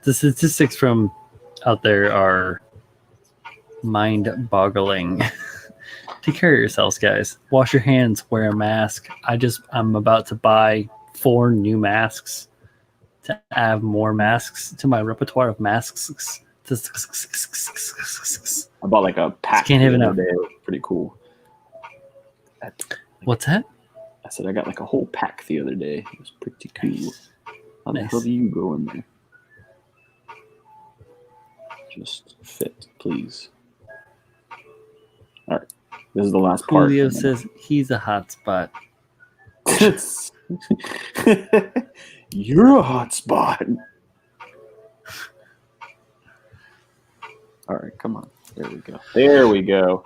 A: the statistics from out there are mind-boggling. Take care of yourselves, guys. Wash your hands. Wear a mask. I'm about to buy 4 new masks to add more masks to my repertoire of masks. I
B: bought a pack.
A: Can't have enough.
B: It was pretty cool.
A: What's that?
B: I said I got a whole pack the other day. It was pretty cool. How the
A: Nice.
B: hell do you go in there? Just fit, please. All right. This is the last part.
A: Julio says he's a hot spot.
B: You're a hot spot. All right, come on. There we go.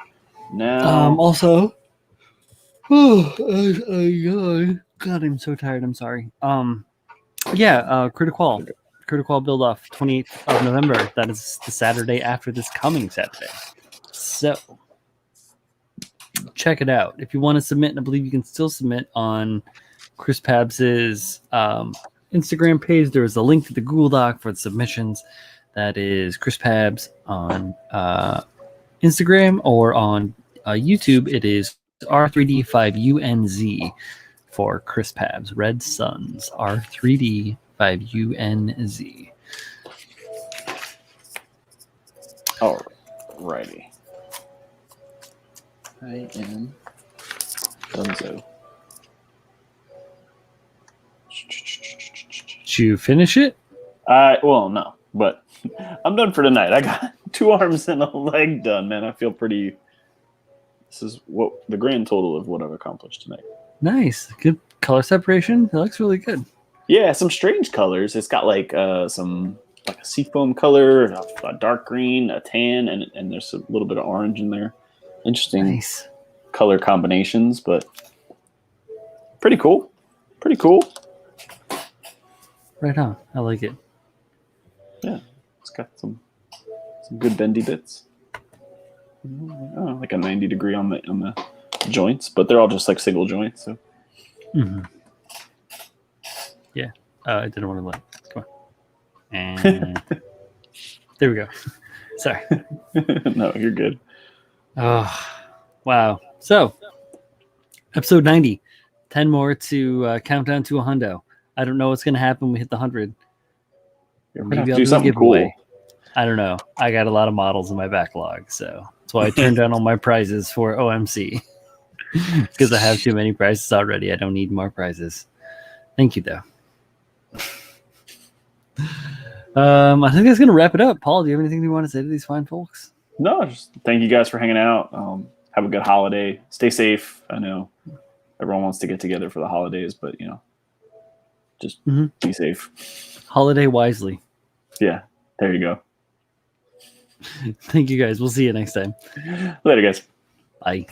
B: Now.
A: Also. Oh, God, I'm so tired. I'm sorry. Critical build off 28th of November. That is the Saturday after this coming Saturday. So check it out. If you want to submit, and I believe you can still submit on Chris Pabs's Instagram page. There is a link to the Google Doc for the submissions. That is Chris Pabs on Instagram, or on YouTube. It is R3D5UNZ for Chris Pabs. Red Suns R3D5UNZ.
B: All righty. I am Dunzo.
A: Did you finish it?
B: Well, no. But I'm done for tonight. I got 2 arms and a leg done, man. I feel pretty. This is what the grand total of what I've accomplished tonight.
A: Nice. Good color separation. It looks really good.
B: Yeah, some strange colors. It's got like some like a seafoam color, a dark green, a tan, and there's a little bit of orange in there. Interesting
A: Nice.
B: color combinations, but pretty cool. Pretty cool.
A: Right on. I like it.
B: Yeah, it's got some good bendy bits. Like a 90 degree on the joints, but they're all just like single joints. So
A: Mm-hmm. Yeah. I didn't want to let. Come on. And there we go. Sorry.
B: no, you're good.
A: Oh, wow. So, episode 90. 10 more to count down to a hundo. I don't know what's going to happen when we hit the 100.
B: You're gonna
A: Maybe
B: have to
A: I'll
B: do
A: do a
B: something
A: giveaway.
B: cool.
A: I don't know. I got a lot of models in my backlog, so that's why I turned down all my prizes for OMC. Because I have too many prizes already. I don't need more prizes. Thank you, though. I think that's going to wrap it up. Paul, do you have anything you want to say to these fine folks?
B: No, just thank you guys for hanging out. Have a good holiday. Stay safe. I know everyone wants to get together for the holidays, but just be safe.
A: Holiday wisely.
B: Yeah, there you go.
A: Thank you, guys. We'll see you next time.
B: Later, guys.
A: Bye.